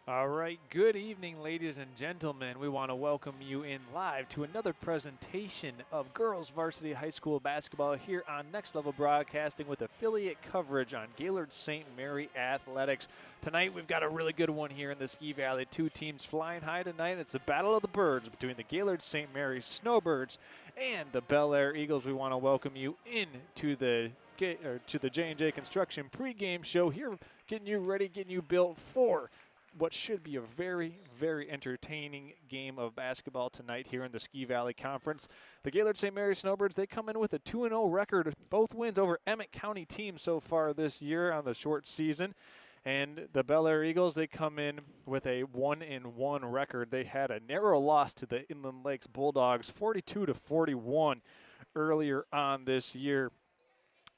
All right, good evening, ladies and gentlemen. We want to welcome you in live to another presentation of Girls Varsity High School basketball here on Next Level Broadcasting with affiliate coverage on Gaylord St. Mary Athletics. Tonight, we've got a really good one here in the Ski Valley. Two teams flying high tonight. It's the Battle of the Birds between the Gaylord St. Mary Snowbirds and the Bellaire Eagles. We want to welcome you into the J&J Construction pregame show here, getting you ready, getting you built for what should be a very, very entertaining game of basketball tonight here in the Ski Valley Conference. The Gaylord St. Mary Snowbirds, they come in with a 2-0 record, both wins over Emmett County teams so far this year on the short season. And the Bellaire Eagles, they come in with a 1-1 record. They had a narrow loss to the Inland Lakes Bulldogs, 42-41 earlier on this year.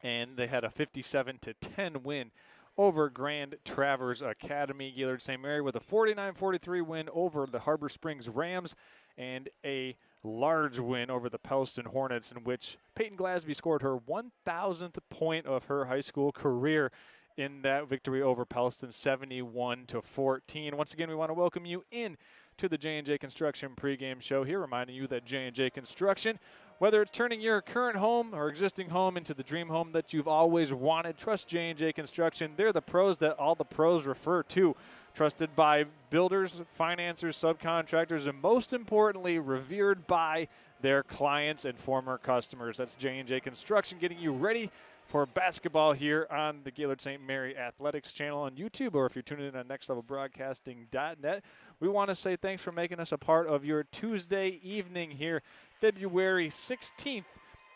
And they had a 57-10 win over Grand Traverse Academy. Gaylord St. Mary with a 49-43 win over the Harbor Springs Rams and a large win over the Pellston Hornets, in which Peyton Glasby scored her 1,000th point of her high school career in that victory over Pellston, 71-14. Once again, we want to welcome you in to the J&J Construction pregame show here, reminding you that J&J Construction, whether it's turning your current home or existing home into the dream home that you've always wanted, trust J&J Construction. They're the pros that all the pros refer to. Trusted by builders, financiers, subcontractors, and most importantly, revered by their clients and former customers. That's J&J Construction getting you ready for basketball here on the Gaylord St. Mary Athletics channel on YouTube, or if you're tuning in on nextlevelbroadcasting.net. We want to say thanks for making us a part of your Tuesday evening here, February 16th,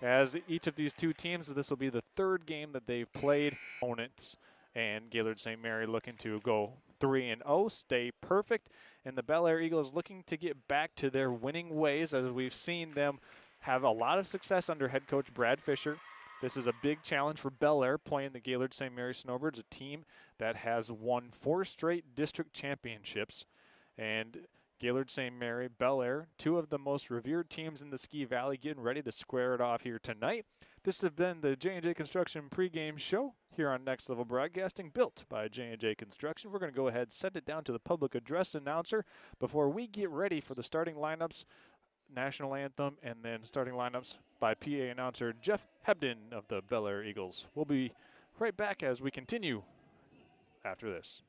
as each of these two teams, this will be the third game that they've played opponents, and Gaylord St. Mary looking to go 3-0, stay perfect, and the Bellaire Eagles looking to get back to their winning ways, as we've seen them have a lot of success under head coach Brad Fisher. This is a big challenge for Bellaire, playing the Gaylord St. Mary Snowbirds, a team that has won 4 straight district championships. And Gaylord St. Mary, Bellaire, two of the most revered teams in the Ski Valley, getting ready to square it off here tonight. This has been the J&J Construction pregame show here on Next Level Broadcasting, built by J&J Construction. We're going to go ahead and send it down to the public address announcer before we get ready for the starting lineups, national anthem, and then starting lineups by PA announcer Jeff Hebden of the Bellaire Eagles. We'll be right back as we continue after this.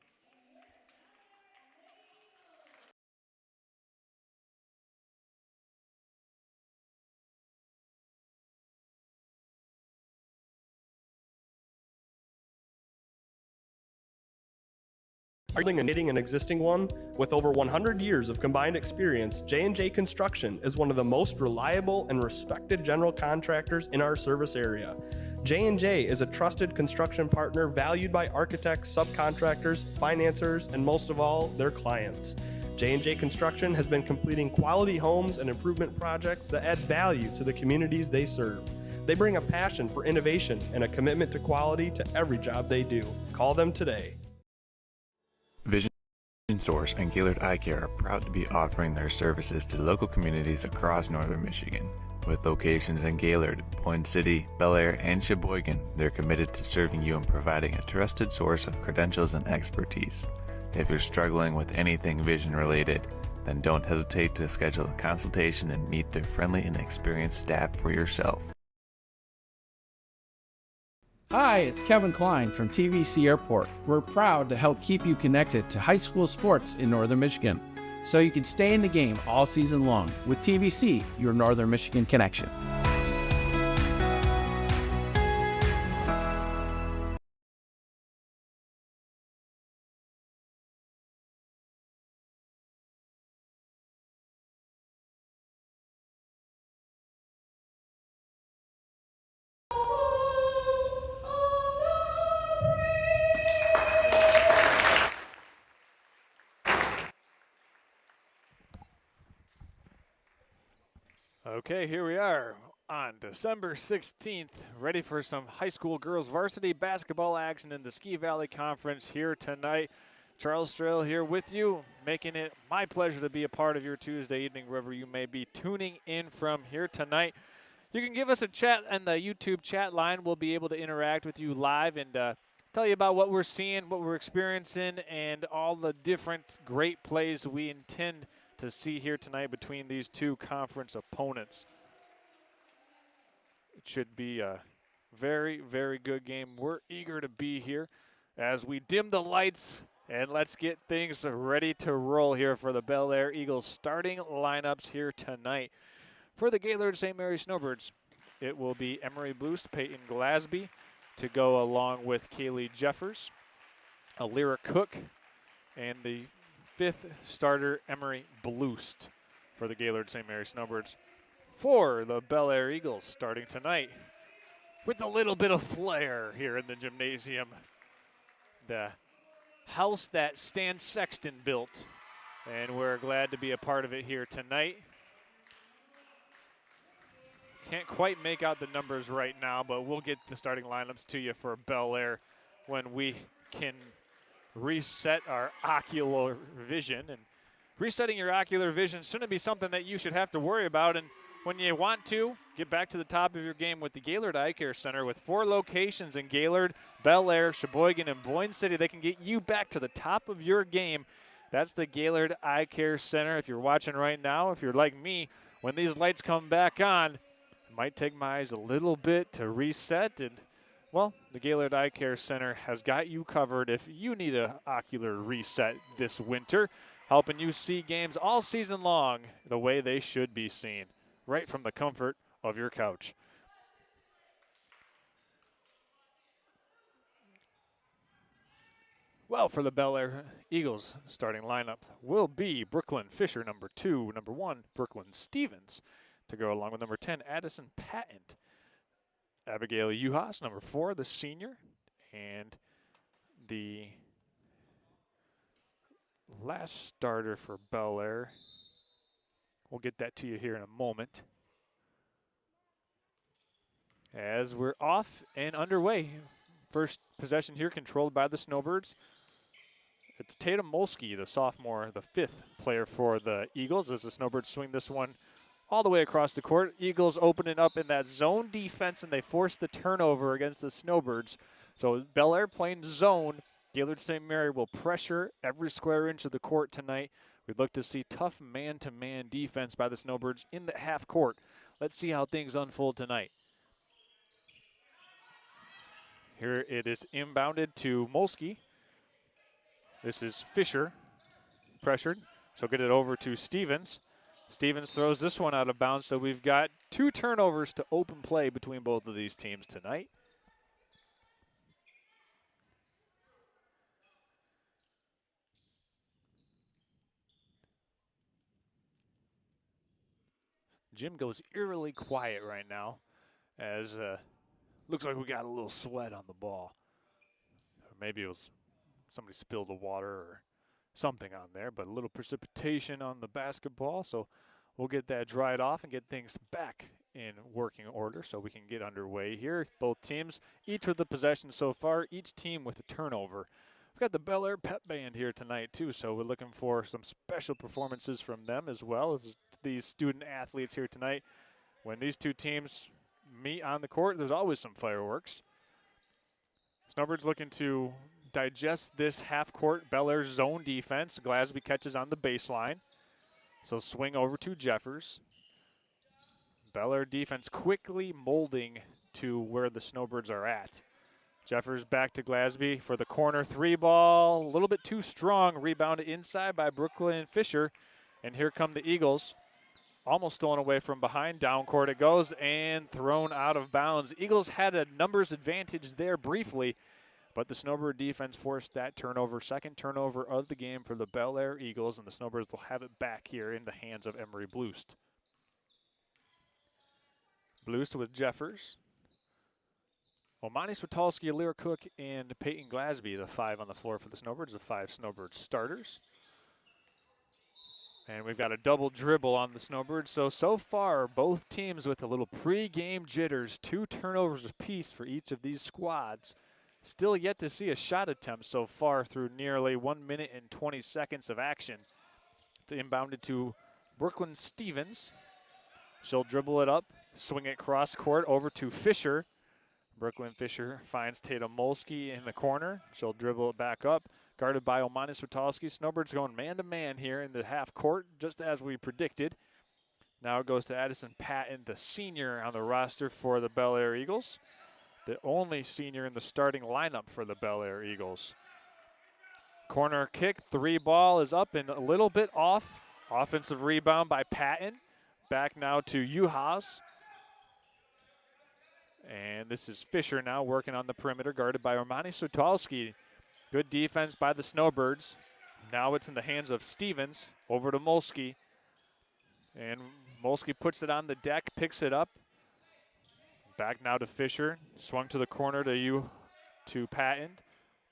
Are you building and knitting an existing one? With over 100 years of combined experience, J&J Construction is one of the most reliable and respected general contractors in our service area. J&J is a trusted construction partner valued by architects, subcontractors, financiers, and most of all, their clients. J&J Construction has been completing quality homes and improvement projects that add value to the communities they serve. They bring a passion for innovation and a commitment to quality to every job they do. Call them today. Vision Source and Gaylord Eye Care are proud to be offering their services to local communities across northern Michigan. With locations in Gaylord, Boyne City, Bellaire, and Sheboygan, they're committed to serving you and providing a trusted source of credentials and expertise. If you're struggling with anything vision related, then don't hesitate to schedule a consultation and meet their friendly and experienced staff for yourself. Hi, it's Kevin Klein from TVC Airport. We're proud to help keep you connected to high school sports in Northern Michigan, so you can stay in the game all season long with TVC, your Northern Michigan connection. Okay, here we are on December 16th, ready for some high school girls varsity basketball action in the Ski Valley Conference here tonight. Charles Strail here with you, making it my pleasure to be a part of your Tuesday evening, wherever you may be tuning in from here tonight. You can give us a chat on the YouTube chat line. We'll be able to interact with you live and tell you about what we're seeing, what we're experiencing, and all the different great plays we intend to see here tonight between these two conference opponents. It should be a very, very good game. We're eager to be here as we dim the lights, and let's get things ready to roll here for the Bellaire Eagles starting lineups here tonight. For the Gaylord St. Mary Snowbirds, it will be Emery Bloost, Peyton Glasby to go along with Kaylee Jeffers, Alira Cook, and the 5th starter, Emery Bloost, for the Gaylord St. Mary Snowbirds. For the Bellaire Eagles starting tonight with a little bit of flair here in the gymnasium. The house that Stan Sexton built, and we're glad to be a part of it here tonight. Can't quite make out the numbers right now, but we'll get the starting lineups to you for Bellaire when we can reset our ocular vision. And resetting your ocular vision shouldn't be something that you should have to worry about. And when you want to, get back to the top of your game with the Gaylord Eye Care Center. With 4 locations in Gaylord, Bellaire, Sheboygan, and Boyne City, they can get you back to the top of your game. That's the Gaylord Eye Care Center. If you're watching right now, if you're like me, when these lights come back on, might take my eyes a little bit to reset, and well, the Gaylord Eye Care Center has got you covered if you need an ocular reset this winter, helping you see games all season long the way they should be seen, right from the comfort of your couch. Well, for the Bellaire Eagles starting lineup will be Brooklyn Fisher, number 2, number 1, Brooklyn Stevens, to go along with number 10, Addison Patent. Abigail Uhas, number 4, the senior. And the last starter for Bellaire, we'll get that to you here in a moment, as we're off and underway. First possession here controlled by the Snowbirds. It's Tatum Molsky, the sophomore, the 5th player for the Eagles, as the Snowbirds swing this one all the way across the court. Eagles opening up in that zone defense, and they force the turnover against the Snowbirds. So Bellaire playing zone. Gaylord St. Mary will pressure every square inch of the court tonight. We'd look to see tough man-to-man defense by the Snowbirds in the half court. Let's see how things unfold tonight. Here it is inbounded to Molsky. This is Fisher, pressured. She'll get it over to Stevens. Stevens throws this one out of bounds, so we've got 2 turnovers to open play between both of these teams tonight. Gym goes eerily quiet right now, as looks like we got a little sweat on the ball. Or maybe it was somebody spilled the water or something on there, but a little precipitation on the basketball, so we'll get that dried off and get things back in working order so we can get underway here. Both teams, each with the possession so far, each team with a turnover. We've got the Bellaire Pep Band here tonight too, so we're looking for some special performances from them as well as these student athletes here tonight. When these two teams meet on the court, there's always some fireworks. Snowbirds looking to digest this half-court Bellaire zone defense. Glasby catches on the baseline. So swing over to Jeffers. Bellaire defense quickly molding to where the Snowbirds are at. Jeffers back to Glasby for the corner 3 ball. A little bit too strong. Rebounded inside by Brooklyn Fisher. And here come the Eagles. Almost stolen away from behind. Down court it goes and thrown out of bounds. Eagles had a numbers advantage there briefly, but the Snowbird defense forced that turnover. Second turnover of the game for the Bellaire Eagles, and the Snowbirds will have it back here in the hands of Emery Bloost. Bloost with Jeffers. Omani Switalski, Alira Cook, and Peyton Glasby, the 5 on the floor for the Snowbirds, the 5 Snowbird starters. And we've got a double dribble on the Snowbirds. So far, both teams with a little pre-game jitters, 2 turnovers apiece for each of these squads. Still yet to see a shot attempt so far through nearly 1 minute and 20 seconds of action. Inbounded to Brooklyn Stevens. She'll dribble it up, swing it cross court over to Fisher. Brooklyn Fisher finds Tatum Molsky in the corner. She'll dribble it back up, guarded by Omani Switalski. Snowbirds going man-to-man here in the half court, just as we predicted. Now it goes to Addison Patton, the senior on the roster for the Bellaire Eagles. The only senior in the starting lineup for the Bellaire Eagles. Corner kick, 3-ball is up and a little bit off. Offensive rebound by Patton. Back now to Uhas. And this is Fisher now working on the perimeter, guarded by Omani Switalski. Good defense by the Snowbirds. Now it's in the hands of Stevens. Over to Molsky. And Molsky puts it on the deck, picks it up. Back now to Fisher. Swung to the corner to Patton.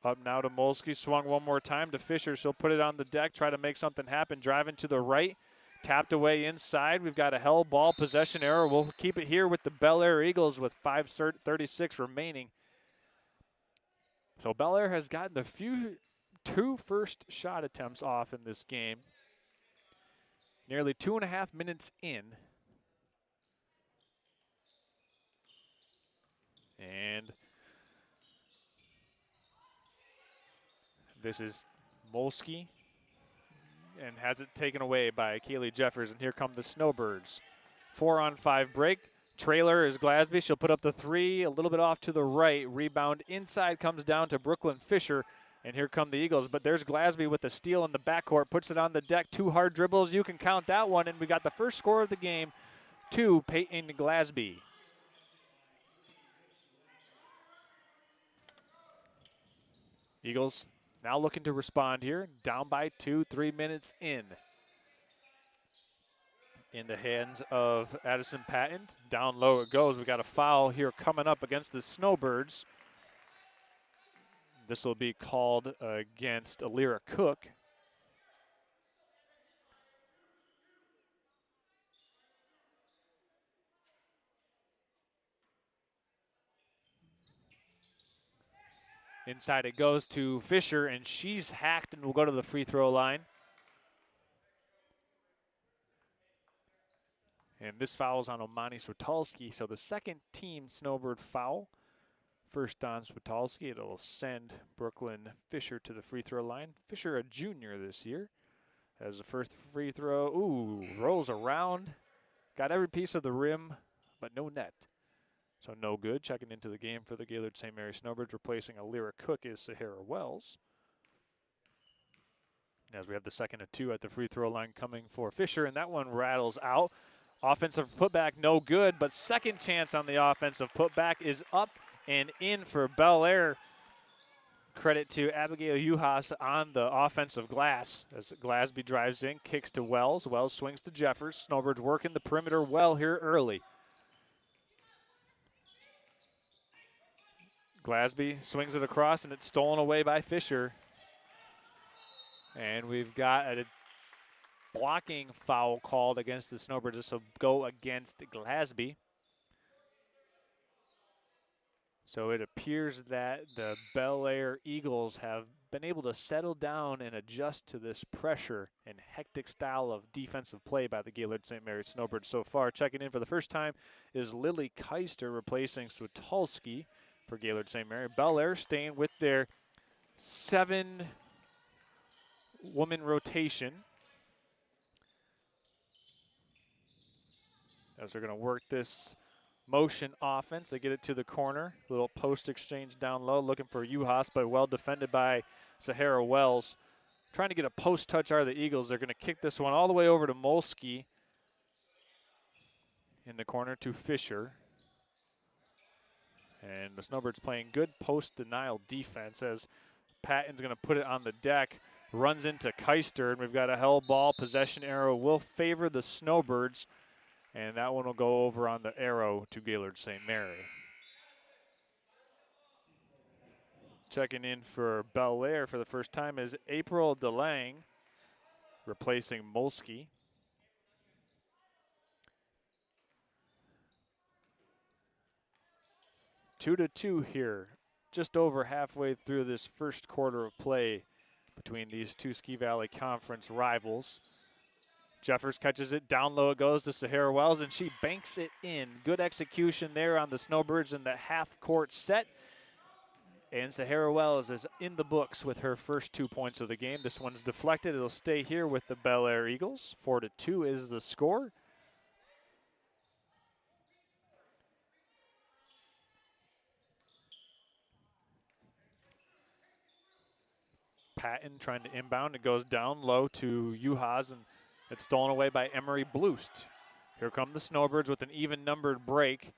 Up now to Molsky. Swung one more time to Fisher. She'll put it on the deck, try to make something happen. Driving to the right. Tapped away inside. We've got a hell ball possession error. We'll keep it here with the Bellaire Eagles with 5:36 remaining. So Bellaire has gotten the two first shot attempts off in this game. Nearly 2.5 minutes in. And this is Molsky, and has it taken away by Kaylee Jeffers. And here come the Snowbirds. 4-on-5 break. Trailer is Glasby. She'll put up the 3, a little bit off to the right. Rebound inside comes down to Brooklyn Fisher. And here come the Eagles. But there's Glasby with the steal in the backcourt. Puts it on the deck. 2 hard dribbles. You can count that one. And we got the first score of the game to Peyton Glasby. Eagles now looking to respond here. Down by 2, 3 minutes in. In the hands of Addison Patton. Down low it goes. We got a foul here coming up against the Snowbirds. This will be called against Alira Cook. Inside it goes to Fisher, and she's hacked and will go to the free throw line. And this foul's on Omani Switalski, so the second team Snowbird foul. First on Switalski. It'll send Brooklyn Fisher to the free throw line. Fisher, a junior this year, has the first free throw. Ooh, rolls around. Got every piece of the rim, but no net. So no good. Checking into the game for the Gaylord St. Mary Snowbirds, replacing Alira Cook is Sahara Wells. As we have the second of 2 at the free throw line coming for Fisher, and that one rattles out. Offensive putback, no good, but second chance on the offensive putback is up and in for Bellaire. Credit to Abigail Uhas on the offensive glass as Glasby drives in, kicks to Wells. Wells swings to Jeffers. Snowbirds working the perimeter well here early. Glasby swings it across, and it's stolen away by Fisher. And we've got a blocking foul called against the Snowbirds. This will go against Glasby. So it appears that the Bellaire Eagles have been able to settle down and adjust to this pressure and hectic style of defensive play by the Gaylord St. Mary Snowbirds so far. Checking in for the first time is Lily Keister replacing Switalski for Gaylord St. Mary. Bellaire staying with their 7-woman rotation. As they're going to work this motion offense. They get it to the corner. Little post exchange down low, looking for Uhas, but well defended by Sahara Wells. Trying to get a post touch out of the Eagles. They're going to kick this one all the way over to Molsky. In the corner to Fisher. And the Snowbirds playing good post denial defense as Patton's going to put it on the deck. Runs into Keister, and we've got a hell ball. Possession arrow will favor the Snowbirds. And that one will go over on the arrow to Gaylord St. Mary. Checking in for Bellaire for the first time is April DeLang, replacing Molsky. Two to two here, just over halfway through this first quarter of play between these two Ski Valley Conference rivals. Jeffers catches it, down low it goes to Sahara Wells, and she banks it in. Good execution there on the Snowbirds in the half-court set. And Sahara Wells is in the books with her first 2 points of the game. This one's deflected. It'll stay here with the Bellaire Eagles. 4-2 is the score. Patton trying to inbound. It goes down low to Juhas, and it's stolen away by Emery Bloost. Here come the Snowbirds with an even-numbered break.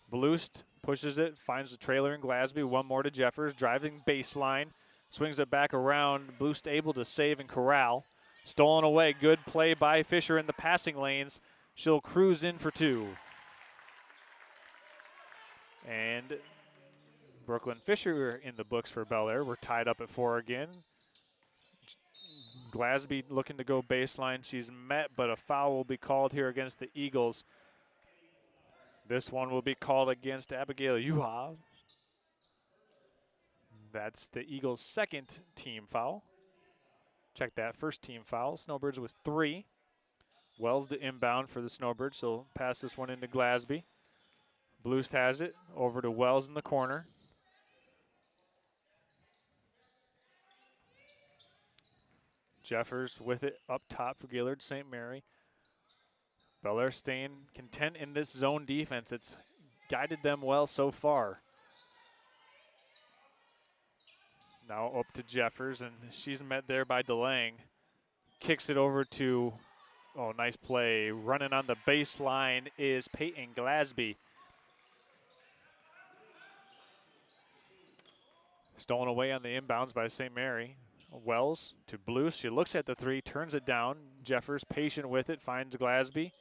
Bloost pushes it, finds the trailer in Glasby. One more to Jeffers, driving baseline. Swings it back around. Bloost able to save and corral. Stolen away. Good play by Fisher in the passing lanes. She'll cruise in for 2. And Brooklyn Fisher in the books for Bellaire. We're tied up at 4 again. Glasby looking to go baseline. She's met, but a foul will be called here against the Eagles. This one will be called against Abigail Juha. That's the Eagles' second team foul. Check that, first team foul. Snowbirds with 3. Wells the inbound for the Snowbirds. So pass this one into Glasby. Bloost has it over to Wells in the corner. Jeffers with it up top for Gaylord St. Mary. Bellaire staying content in this zone defense. It's guided them well so far. Now up to Jeffers, and she's met there by DeLang. Kicks it over to, oh, nice play. Running on the baseline is Peyton Glasby. Stolen away on the inbounds by St. Mary. Wells to Blues. She looks at the 3, turns it down. Jeffers patient with it, finds Glasby.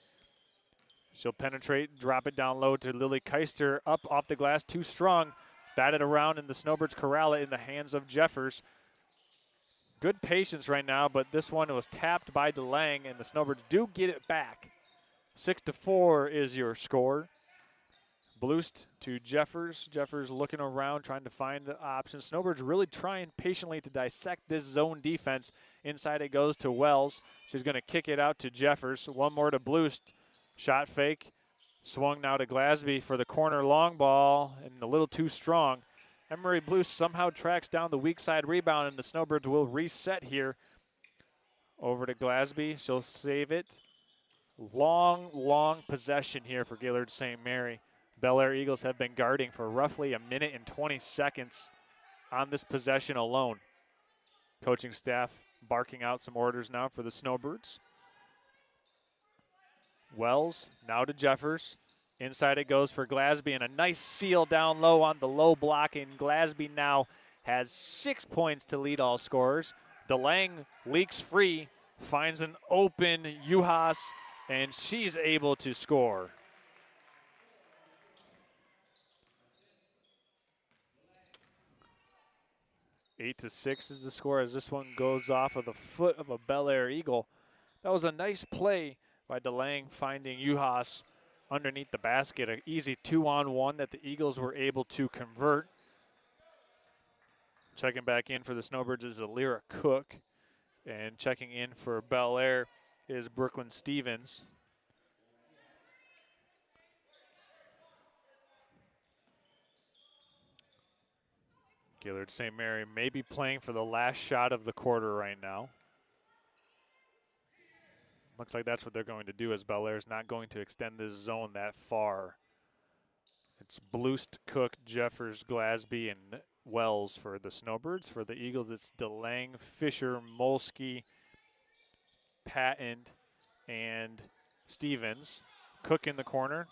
She'll penetrate, drop it down low to Lily Keister. Up off the glass, too strong. Batted around, and the Snowbirds corral it in the hands of Jeffers. Good patience right now, but this one was tapped by DeLang, and the Snowbirds do get it back. 6-4 is your score. Bloost to Jeffers. Jeffers looking around, trying to find the options. Snowbirds really trying patiently to dissect this zone defense. Inside it goes to Wells. She's going to kick it out to Jeffers. One more to Bloost. Shot fake. Swung now to Glasby for the corner long ball, and a little too strong. Emery Bloost somehow tracks down the weak side rebound, and the Snowbirds will reset here. Over to Glasby. She'll save it. Long possession here for Gaylord St. Mary. Bellaire Eagles have been guarding for roughly 1 minute and 20 seconds on this possession alone. Coaching staff barking out some orders now for the Snowbirds. Wells now to Jeffers. Inside it goes for Glasby, and a nice seal down low on the low block, and Glasby now has 6 points to lead all scorers. DeLang leaks free, finds an open Juhas, and she's able to score. 8-6 is the score as this one goes off of the foot of a Bellaire Eagle. That was a nice play by DeLang finding Juhas underneath the basket. An easy 2-on-1 that the Eagles were able to convert. Checking back in for the Snowbirds is Alira Cook. And checking in for Bellaire is Brooklyn Stevens. Gaylord St. Mary may be playing for the last shot of the quarter right now. Looks like that's what they're going to do, as Bellaire's not going to extend this zone that far. It's Bloost, Cook, Jeffers, Glasby, and Wells for the Snowbirds. For the Eagles, it's DeLang, Fisher, Molsky, Patton, and Stevens. Cook in the corner.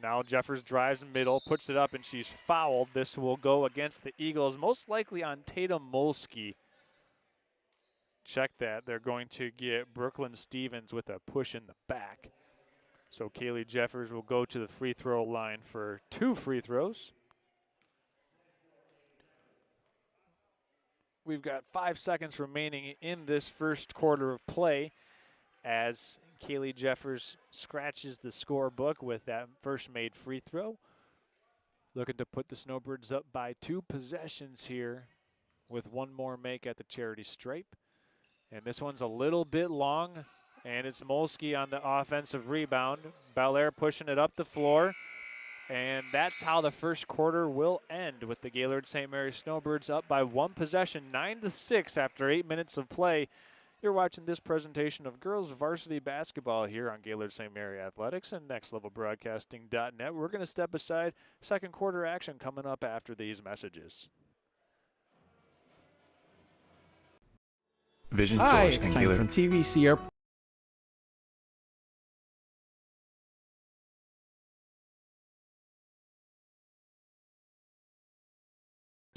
Now Jeffers drives middle, puts it up, and she's fouled. This will go against the Eagles, most likely on Tatum Molsky. Check that. They're going to get Brooklyn Stevens with a push in the back. So Kaylee Jeffers will go to the free throw line for 2 free throws. We've got 5 seconds remaining in this first quarter of play as Kaylee Jeffers scratches the scorebook with that first made free throw. Looking to put the Snowbirds up by 2 possessions here with one more make at the charity stripe. And this one's a little bit long And it's Molsky on the offensive rebound. Bellaire pushing it up the floor. And that's how the first quarter will end, with the Gaylord St. Mary Snowbirds up by 1 possession, 9-6 after 8 minutes of play. You're watching this presentation of girls varsity basketball here on Gaylord St. Mary Athletics and nextlevelbroadcasting.net. We're going to step aside. Second quarter action coming up after these messages. Vision Hi, Source it's and Ken Gaylord. from TVC Airport.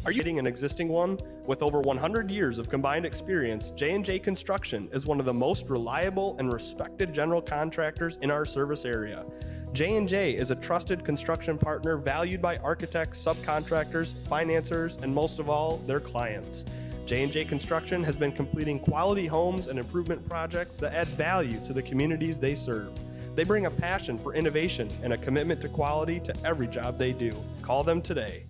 Are you getting an existing one? With over 100 years of combined experience, J&J Construction is one of the most reliable and respected general contractors in our service area. J&J is a trusted construction partner valued by architects, subcontractors, financiers, and most of all, their clients. J&J Construction has been completing quality homes and improvement projects that add value to the communities they serve. They bring a passion for innovation and a commitment to quality to every job they do. Call them today.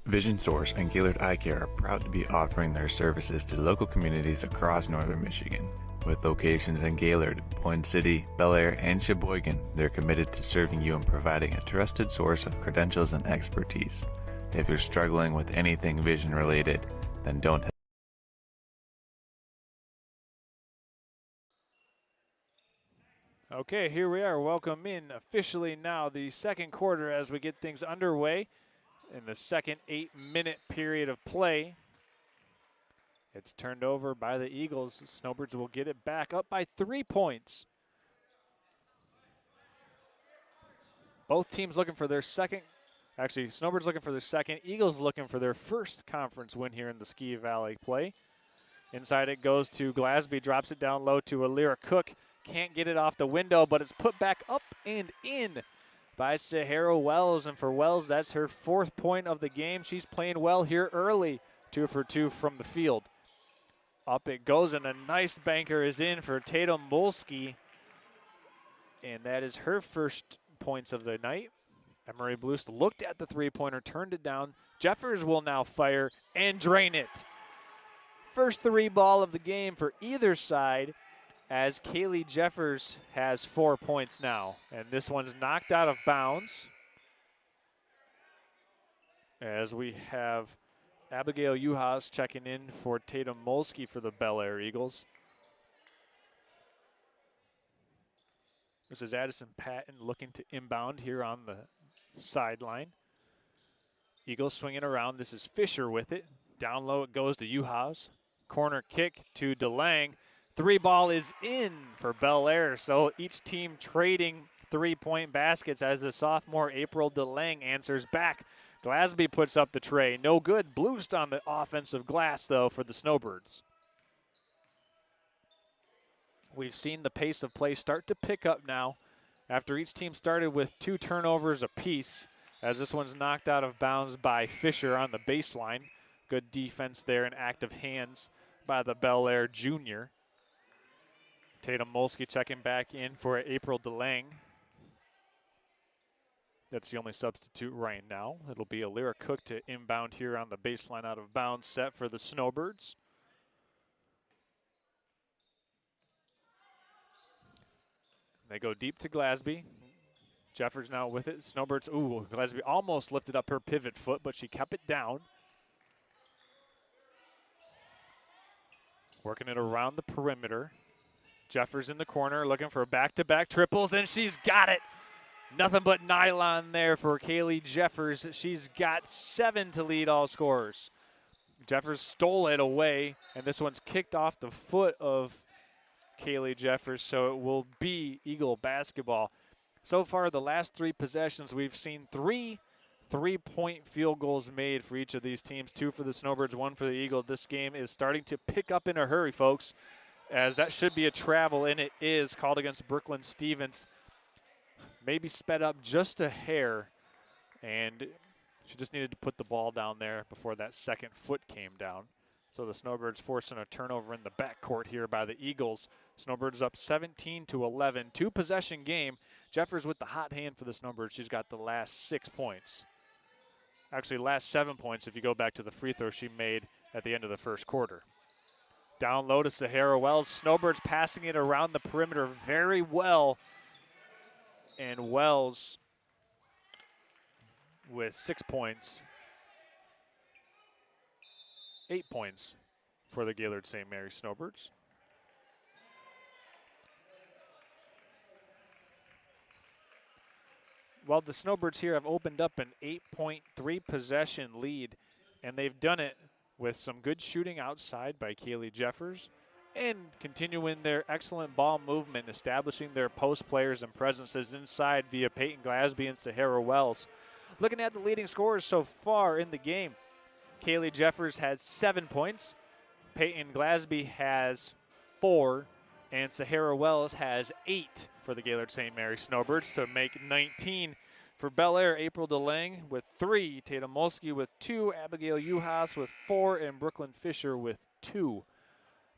Vision Source and Gaylord Eye Care are proud to be offering their services to local communities across northern Michigan. With locations in Gaylord, Boyne City, Bellaire, and Sheboygan, they're committed to serving you and providing a trusted source of credentials and expertise. If you're struggling with anything vision related, then don't hesitate. Okay, here we are. Welcome in officially now the second quarter as we get things underway in the second 8-minute period of play. It's turned over by the Eagles. Snowbirds will get it back up by 3 points. Both teams looking for their second. Actually, Snowbirds looking for their second. Eagles looking for their first conference win here in the Ski Valley play. Inside it goes to Glasby, drops it down low to Alira Cook. Can't get it off the window, but it's put back up and in by Sahara Wells. And for Wells, that's her 4th point of the game. She's playing well here early. 2 for 2 from the field. Up it goes, and a nice banker is in for Tatum Molsky. And that is her first points of the night. Emery Bluest looked at the three-pointer, turned it down. Jeffers will now fire and drain it. First 3 ball of the game for either side, as Kaylee Jeffers has 4 points now. And this one's knocked out of bounds, as we have Abigail Uhas checking in for Tatum Molsky for the Bellaire Eagles. This is Addison Patton looking to inbound here on the sideline. Eagles swinging around. This is Fisher with it. Down low it goes to Uhas. Corner kick to DeLang. 3 ball is in for Bellaire. So each team trading 3-point baskets as the sophomore April DeLang answers back. Glasby puts up the tray. No good. Bluest on the offensive glass, though, for the Snowbirds. We've seen the pace of play start to pick up now after each team started with 2 turnovers apiece, as this one's knocked out of bounds by Fisher on the baseline. Good defense there and active hands by the Bellaire junior. Tatum Molsky checking back in for April DeLang. That's the only substitute right now. It'll be Alira Cook to inbound here on the baseline out of bounds set for the Snowbirds. They go deep to Glasby. Jeffers now with it. Snowbirds, ooh, Glasby almost lifted up her pivot foot, but she kept it down. Working it around the perimeter. Jeffers in the corner looking for back-to-back triples, and she's got it. Nothing but nylon there for Kaylee Jeffers. She's got 7 to lead all scorers. Jeffers stole it away, and this one's kicked off the foot of Kaylee Jeffers, so it will be Eagle basketball. So far, the last 3 possessions, we've seen 3 3-point field goals made for each of these teams. 2 for the Snowbirds, 1 for the Eagle. This game is starting to pick up in a hurry, folks, as that should be a travel, and it is called against Brooklyn Stevens. Maybe sped up just a hair, and she just needed to put the ball down there before that second foot came down. So the Snowbirds forcing a turnover in the backcourt here by the Eagles. Snowbirds up 17-11, 2-possession game. Jeffers with the hot hand for the Snowbirds. She's got the last 6 points. Actually, last 7 points if you go back to the free throw she made at the end of the first quarter. Down low to Sahara Wells. Snowbirds passing it around the perimeter very well. And Wells with 6 points. 8 points for the Gaylord St. Mary Snowbirds. Well, the Snowbirds here have opened up an 8.3 possession lead, and they've done it with some good shooting outside by Kaylee Jeffers and continuing their excellent ball movement, establishing their post players and presences inside via Peyton Glasby and Sahara Wells. Looking at the leading scorers so far in the game, Kaylee Jeffers has 7 points, Peyton Glasby has 4, and Sahara Wells has 8 for the Gaylord St. Mary Snowbirds to make 19 for Bellaire. April DeLang with 3, Tatum Molsky with 2, Abigail Uhas with 4, and Brooklyn Fisher with 2.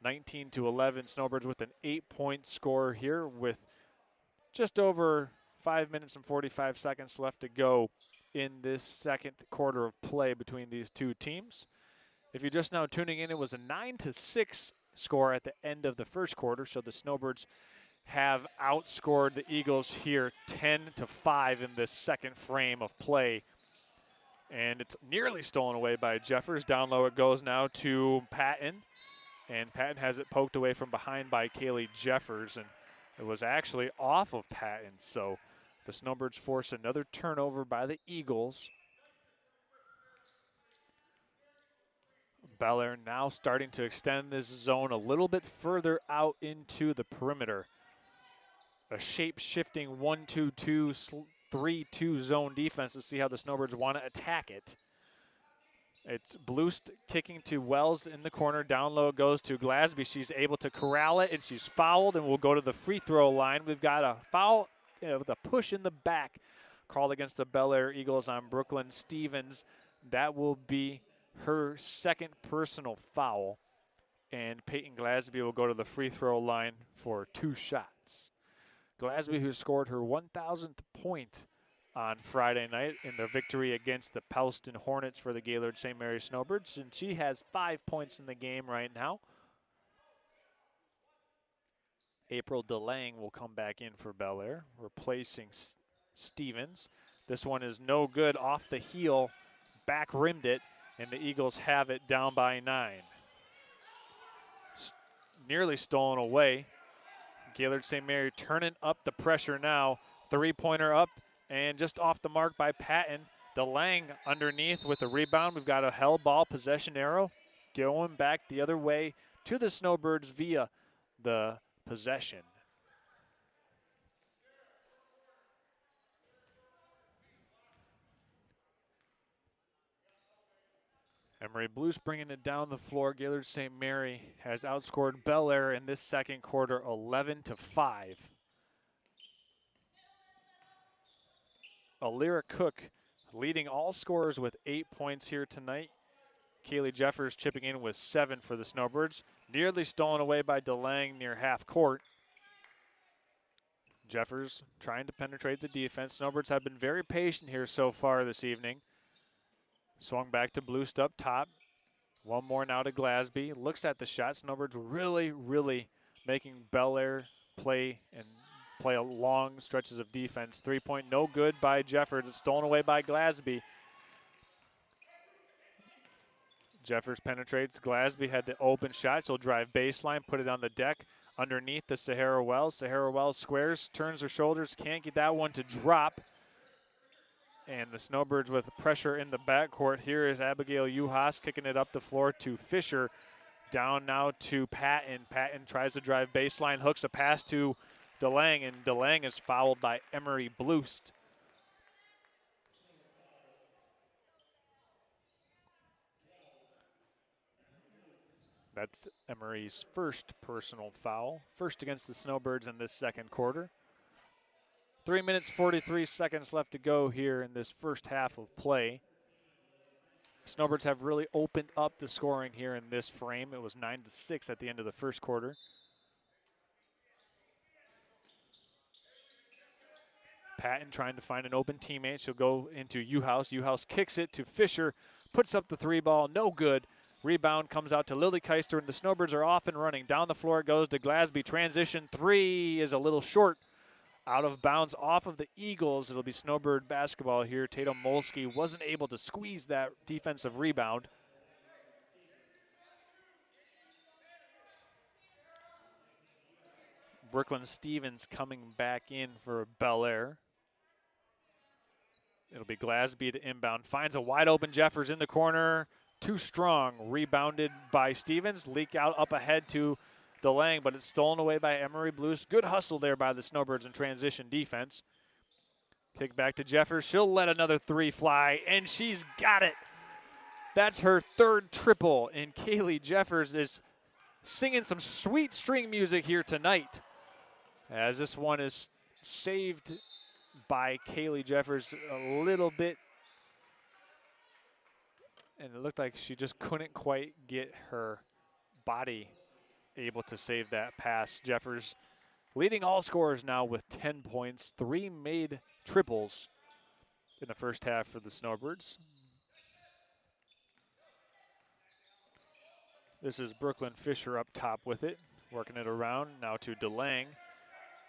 19-11, Snowbirds with an 8-point score here with just over 5 minutes and 45 seconds left to go in this second quarter of play between these two teams. If you're just now tuning in, it was a 9-6 score at the end of the first quarter, so the Snowbirds have outscored the Eagles here 10-5 in this second frame of play. And it's nearly stolen away by Jeffers. Down low it goes now to Patton. And Patton has it poked away from behind by Kaylee Jeffers. And it was actually off of Patton. So the Snowbirds force another turnover by the Eagles. Bellaire now starting to extend this zone a little bit further out into the perimeter. A shape-shifting 1-2-2, 3-2 zone defense to see how the Snowbirds want to attack it. It's Bloost kicking to Wells in the corner. Down low it goes to Glasby. She's able to corral it, and she's fouled and will go to the free throw line. We've got a foul with a push in the back called against the Bellaire Eagles on Brooklyn Stevens. That will be her second personal foul, and Peyton Glasby will go to the free throw line for 2 shots. Glasby, who scored her 1,000th point on Friday night in the victory against the Pelston Hornets for the Gaylord St. Mary Snowbirds, and she has 5 points in the game right now. April DeLang will come back in for Bellaire, replacing Stevens. This one is no good, off the heel, back rimmed it, and the Eagles have it down by 9. Nearly stolen away. Gaylord St. Mary turning up the pressure now. 3-pointer up and just off the mark by Patton. DeLang underneath with the rebound. We've got a held ball, possession arrow going back the other way to the Snowbirds via the possession. Emery Blues bringing it down the floor. Gaylord St. Mary has outscored Bellaire in this second quarter 11-5. Alira Cook leading all scorers with 8 points here tonight. Kaylee Jeffers chipping in with 7 for the Snowbirds. Nearly stolen away by DeLang near half court. Jeffers trying to penetrate the defense. Snowbirds have been very patient here so far this evening. Swung back to Bloost up top. One more now to Glasby. Looks at the shot. Snowbirds really making Bellaire play a long stretches of defense. 3-point no good by Jeffers. It's stolen away by Glasby. Jeffers penetrates. Glasby had the open shot. She'll drive baseline, put it on the deck underneath the Sahara Wells. Sahara Wells squares, turns her shoulders, can't get that one to drop. And the Snowbirds with pressure in the backcourt. Here is Abigail Uhas kicking it up the floor to Fisher. Down now to Patton. Patton tries to drive baseline, hooks a pass to DeLang, and DeLang is fouled by Emery Bloost. That's Emery's first personal foul. First against the Snowbirds in this second quarter. 3 minutes, 43 seconds left to go here in this first half of play. Snowbirds have really opened up the scoring here in this frame. It was 9-6 at the end of the first quarter. Patton trying to find an open teammate. She'll go into Uhas. Uhas kicks it to Fisher, puts up the 3 ball, no good. Rebound comes out to Lily Keister, and the Snowbirds are off and running. Down the floor it goes to Glasby. Transition three is a little short. Out of bounds off of the Eagles. It'll be Snowbird basketball here. Tatum Molsky wasn't able to squeeze that defensive rebound. Brooklyn Stevens coming back in for Bellaire. It'll be Glasby to inbound. Finds a wide open Jeffers in the corner. Too strong. Rebounded by Stevens. Leak out up ahead to DeLang, but it's stolen away by Emery Blues. Good hustle there by the Snowbirds in transition defense. Kick back to Jeffers. She'll let another three fly, and she's got it. That's her third triple, and Kaylee Jeffers is singing some sweet string music here tonight, as this one is saved by Kaylee Jeffers a little bit. And it looked like she just couldn't quite get her body able to save that pass. Jeffers leading all scorers now with 10 points, 3 made triples in the first half for the Snowbirds. This is Brooklyn Fisher up top with it, working it around now to DeLang.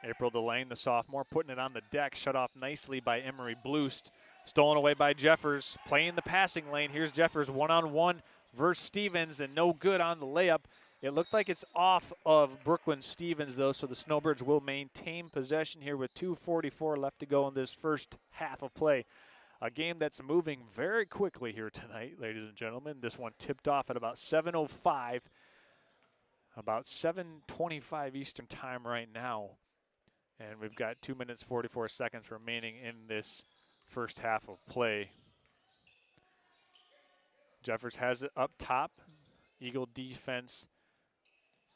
April DeLang, the sophomore, putting it on the deck, shut off nicely by Emery Bloost. Stolen away by Jeffers, playing the passing lane. Here's Jeffers one-on-one versus Stevens, and no good on the layup. It looked like it's off of Brooklyn Stevens, though, so the Snowbirds will maintain possession here with 2:44 left to go in this first half of play. A game that's moving very quickly here tonight, ladies and gentlemen. This one tipped off at about 7:05, about 7:25 Eastern time right now. And we've got 2 minutes, 44 seconds remaining in this first half of play. Jeffers has it up top. Eagle defense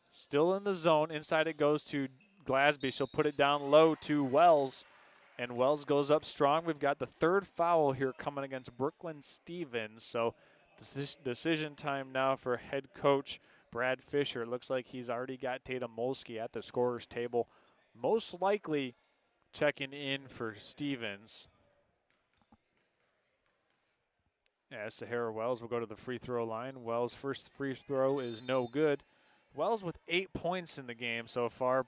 still in the zone. Inside it goes to Glasby. She'll put it down low to Wells, and Wells goes up strong. We've got the third foul here coming against Brooklyn Stevens. So decision time now for head coach Brad Fisher. It looks like he's already got Tatum Molsky at the scorer's table, most likely checking in for Stevens. As Sahara Wells will go to the free throw line. Wells' first free throw is no good. Wells with 8 points in the game so far,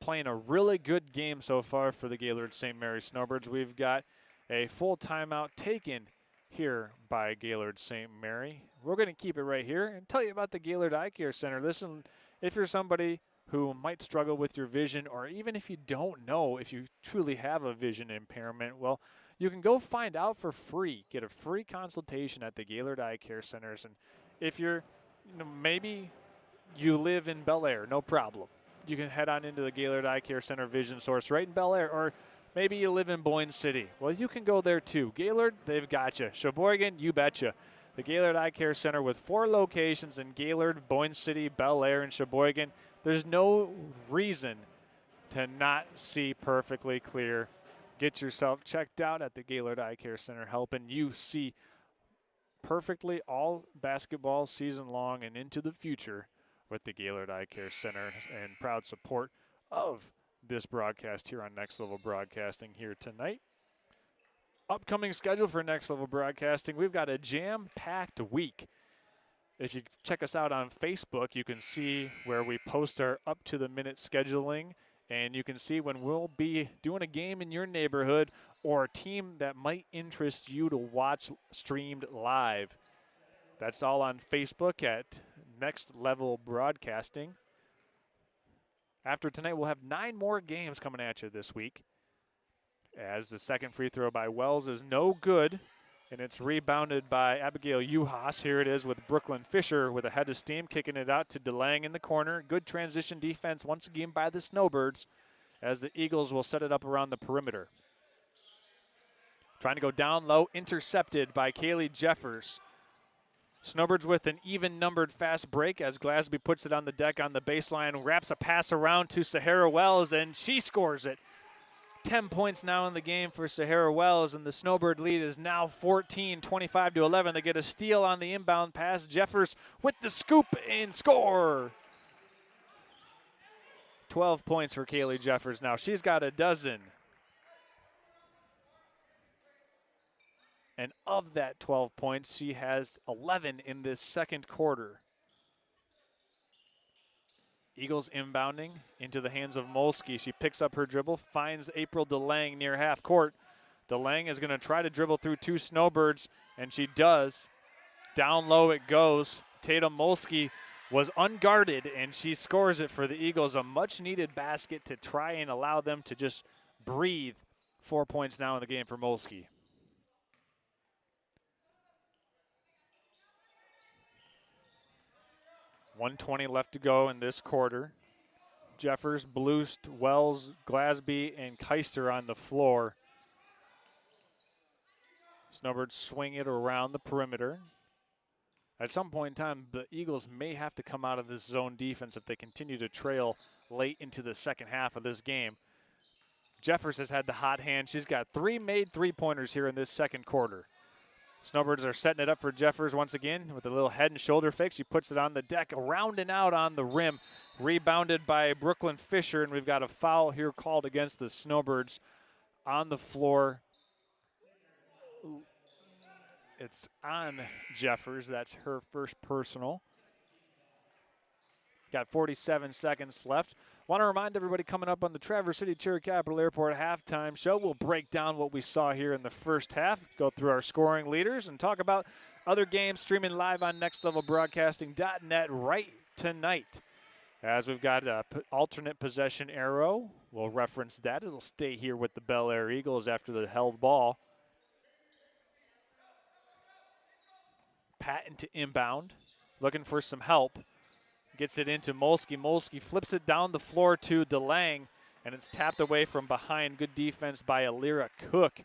playing a really good game so far for the Gaylord St. Mary Snowbirds. We've got a full timeout taken here by Gaylord St. Mary. We're going to keep it right here and tell you about the Gaylord Eye Care Center. Listen, if you're somebody who might struggle with your vision, or even if you don't know if you truly have a vision impairment, well, you can go find out for free. Get a free consultation at the Gaylord Eye Care Centers. And if you're, maybe you live in Bellaire, no problem. You can head on into the Gaylord Eye Care Center Vision Source right in Bellaire, or maybe you live in Boyne City. Well, you can go there too. Gaylord, they've got you. Sheboygan, you betcha. The Gaylord Eye Care Center with 4 locations in Gaylord, Boyne City, Bellaire, and Sheboygan. There's no reason to not see perfectly clear. Get yourself checked out at the Gaylord Eye Care Center, helping you see perfectly all basketball season long and into the future with the Gaylord Eye Care Center, and proud support of this broadcast here on Next Level Broadcasting here tonight. Upcoming schedule for Next Level Broadcasting, we've got a jam-packed week. If you check us out on Facebook, you can see where we post our up-to-the-minute scheduling, and you can see when we'll be doing a game in your neighborhood or a team that might interest you to watch streamed live. That's all on Facebook at Next Level Broadcasting. After tonight, we'll have 9 more games coming at you this week, as the second free throw by Wells is no good, and it's rebounded by Abigail Uhas. Here it is with Brooklyn Fisher with a head of steam, kicking it out to DeLang in the corner. Good transition defense once again by the Snowbirds, as the Eagles will set it up around the perimeter. Trying to go down low, intercepted by Kaylee Jeffers. Snowbirds with an even-numbered fast break as Glasby puts it on the deck on the baseline, wraps a pass around to Sahara Wells, and she scores it. 10 points now in the game for Sahara Wells, and the Snowbird lead is now 14, 25-11. They get a steal on the inbound pass. Jeffers with the scoop and score. 12 points for Kaylee Jeffers now. She's got a dozen. And of that 12 points, she has 11 in this second quarter. Eagles inbounding into the hands of Molsky. She picks up her dribble, finds April DeLang near half court. DeLang is going to try to dribble through two Snowbirds, and she does. Down low it goes. Tatum Molsky was unguarded, and she scores it for the Eagles. A much-needed basket to try and allow them to just breathe. 4 points now in the game for Molsky. .120 left to go in this quarter. Jeffers, Blust, Wells, Glasby, and Keister on the floor. Snowbirds swing it around the perimeter. At some point in time, the Eagles may have to come out of this zone defense if they continue to trail late into the second half of this game. Jeffers has had the hot hand. She's got 3 made three-pointers here in this second quarter. Snowbirds are setting it up for Jeffers once again with a little head and shoulder fake. She puts it on the deck, around and out on the rim. Rebounded by Brooklyn Fisher, and we've got a foul here called against the Snowbirds on the floor. It's on Jeffers. That's her first personal. Got 47 seconds left. Want to remind everybody coming up on the Traverse City Cherry Capital Airport halftime show, we'll break down what we saw here in the first half, go through our scoring leaders, and talk about other games streaming live on nextlevelbroadcasting.net right tonight. As we've got an alternate possession arrow, we'll reference that. It'll stay here with the Bellaire Eagles after the held ball. Patton to inbound, looking for some help. Gets it into Molsky. Molsky flips it down the floor to DeLang, and it's tapped away from behind. Good defense by Alira Cook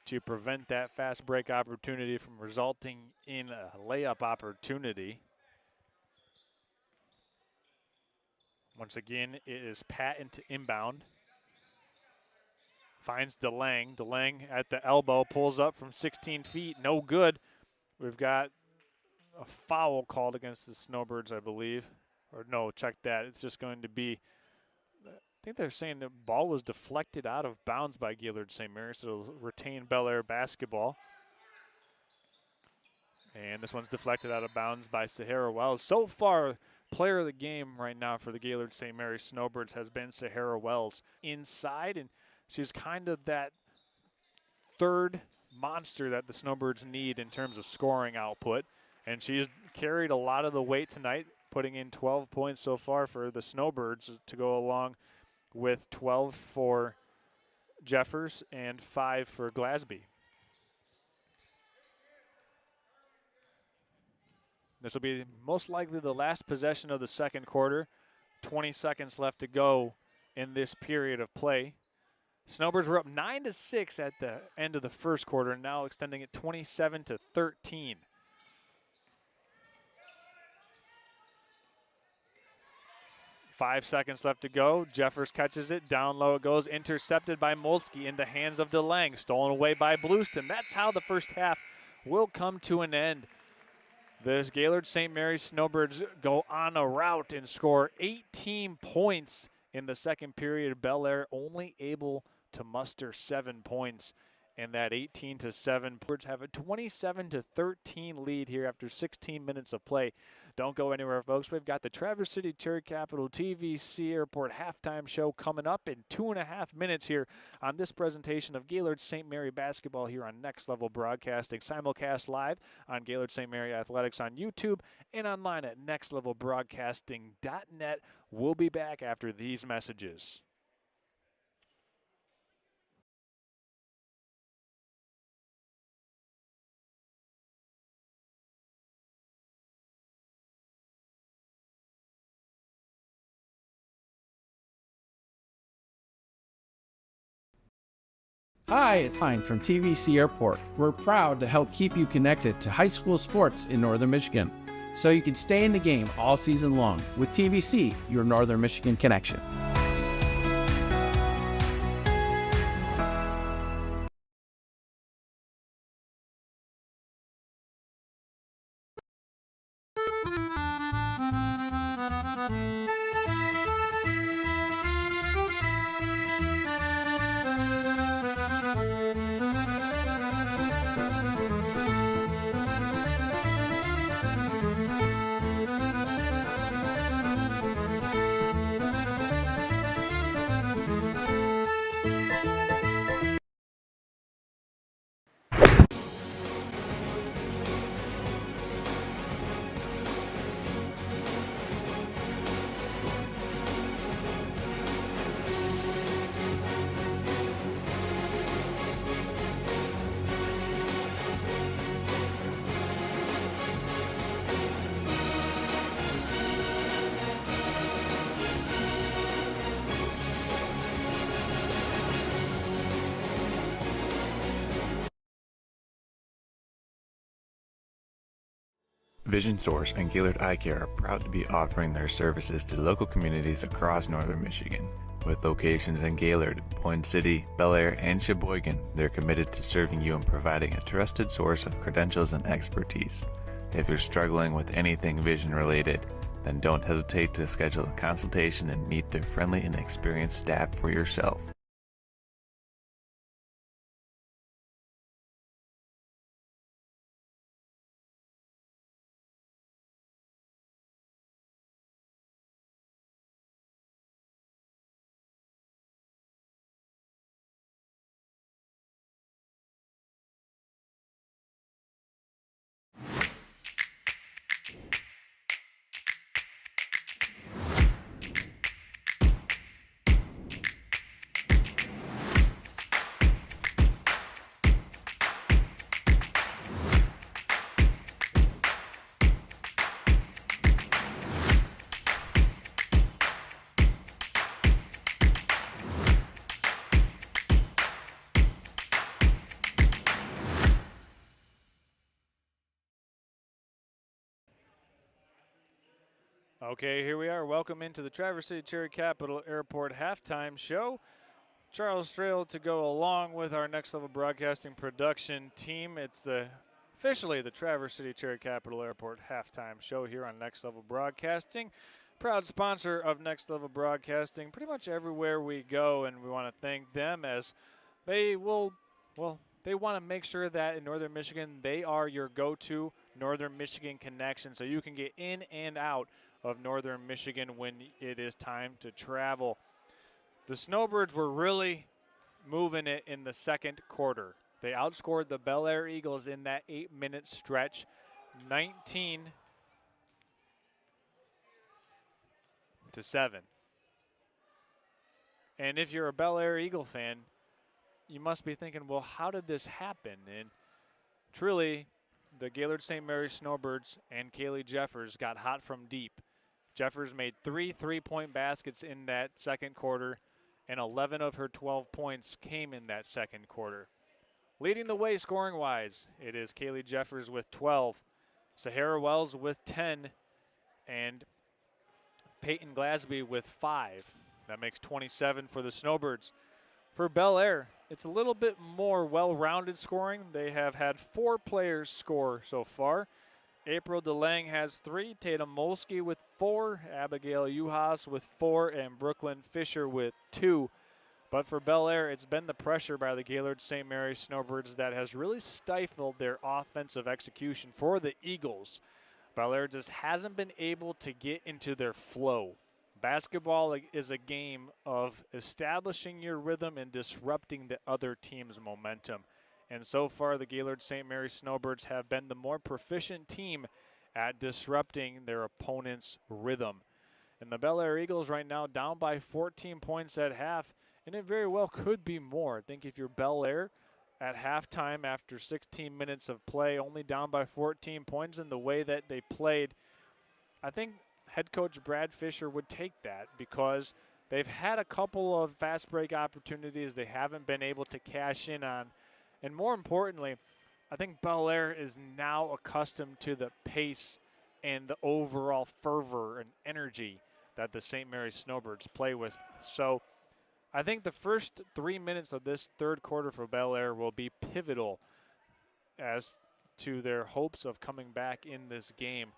to prevent that fast break opportunity from resulting in a layup opportunity. Once again, it is Patton to inbound. Finds DeLang. DeLang at the elbow, pulls up from 16 feet. No good. We've got a foul called against the Snowbirds, I believe. Or no, check that. It's just going to be, I think they're saying the ball was deflected out of bounds by Gaylord St. Mary, so it'll retain Bellaire basketball. And this one's deflected out of bounds by Sahara Wells. So far, player of the game right now for the Gaylord St. Mary Snowbirds has been Sahara Wells inside, and she's kind of that third monster that the Snowbirds need in terms of scoring output. And she's carried a lot of the weight tonight, putting in 12 points so far for the Snowbirds to go along with 12 for Jeffers and 5 for Glasby. This will be most likely the last possession of the second quarter. 20 seconds left to go in this period of play. Snowbirds were up 9-6 at the end of the first quarter, and now extending it 27-13. 5 seconds left to go. Jeffers catches it. Down low it goes. Intercepted by Molsky in the hands of DeLang. Stolen away by Blueston. That's how the first half will come to an end. The Gaylord St. Mary's Snowbirds go on a rout and score 18 points in the second period. Bellaire only able to muster 7 points. And that 18-7, Birds have a 27-13 lead here after 16 minutes of play. Don't go anywhere, folks. We've got the Traverse City Cherry Capital TVC Airport halftime show coming up in 2.5 minutes here on this presentation of Gaylord St. Mary basketball here on Next Level Broadcasting. Simulcast live on Gaylord St. Mary Athletics on YouTube and online at nextlevelbroadcasting.net. We'll be back after these messages. Hi, it's Hein from TVC Airport. We're proud to help keep you connected to high school sports in Northern Michigan, so you can stay in the game all season long with TVC, your Northern Michigan connection. Vision Source and Gaylord Eye Care are proud to be offering their services to local communities across northern Michigan. With locations in Gaylord, Point City, Bellaire, and Sheboygan, they're committed to serving you and providing a trusted source of credentials and expertise. If you're struggling with anything vision related, then don't hesitate to schedule a consultation and meet their friendly and experienced staff for yourself. Okay, here we are. Welcome into the Traverse City Cherry Capital Airport halftime show. Charles Strail to go along with our Next Level Broadcasting production team. It's officially the Traverse City Cherry Capital Airport halftime show here on Next Level Broadcasting. Proud sponsor of Next Level Broadcasting pretty much everywhere we go, and we want to thank them as they want to make sure that in Northern Michigan they are your go-to Northern Michigan connection so you can get in and out of Northern Michigan when it is time to travel. The Snowbirds were really moving it in the second quarter. They outscored the Bellaire Eagles in that 8-minute stretch, 19-7. And if you're a Bellaire Eagle fan, you must be thinking, well, how did this happen? And truly, the Gaylord St. Mary's Snowbirds and Kaylee Jeffers got hot from deep. Jeffers made 3 3-point baskets in that second quarter, and 11 of her 12 points came in that second quarter. Leading the way scoring-wise, it is Kaylee Jeffers with 12, Sahara Wells with 10, and Peyton Glasby with 5. That makes 27 for the Snowbirds. For Bellaire, it's a little bit more well-rounded scoring. They have had 4 players score so far. April DeLang has 3, Tatum Molsky with 4, Abigail Uhas with 4, and Brooklyn Fisher with 2. But for Bellaire, it's been the pressure by the Gaylord St. Mary's Snowbirds that has really stifled their offensive execution for the Eagles. Bellaire just hasn't been able to get into their flow. Basketball is a game of establishing your rhythm and disrupting the other team's momentum. And so far, the Gaylord St. Mary's Snowbirds have been the more proficient team at disrupting their opponent's rhythm. And the Bellaire Eagles right now down by 14 points at half, and it very well could be more. I think if you're Bellaire at halftime after 16 minutes of play, only down by 14 points in the way that they played, I think head coach Brad Fisher would take that because they've had a couple of fast break opportunities they haven't been able to cash in on. And more importantly, I think Bellaire is now accustomed to the pace and the overall fervor and energy that the St. Mary's Snowbirds play with. So I think the first 3 minutes of this third quarter for Bellaire will be pivotal as to their hopes of coming back in this game.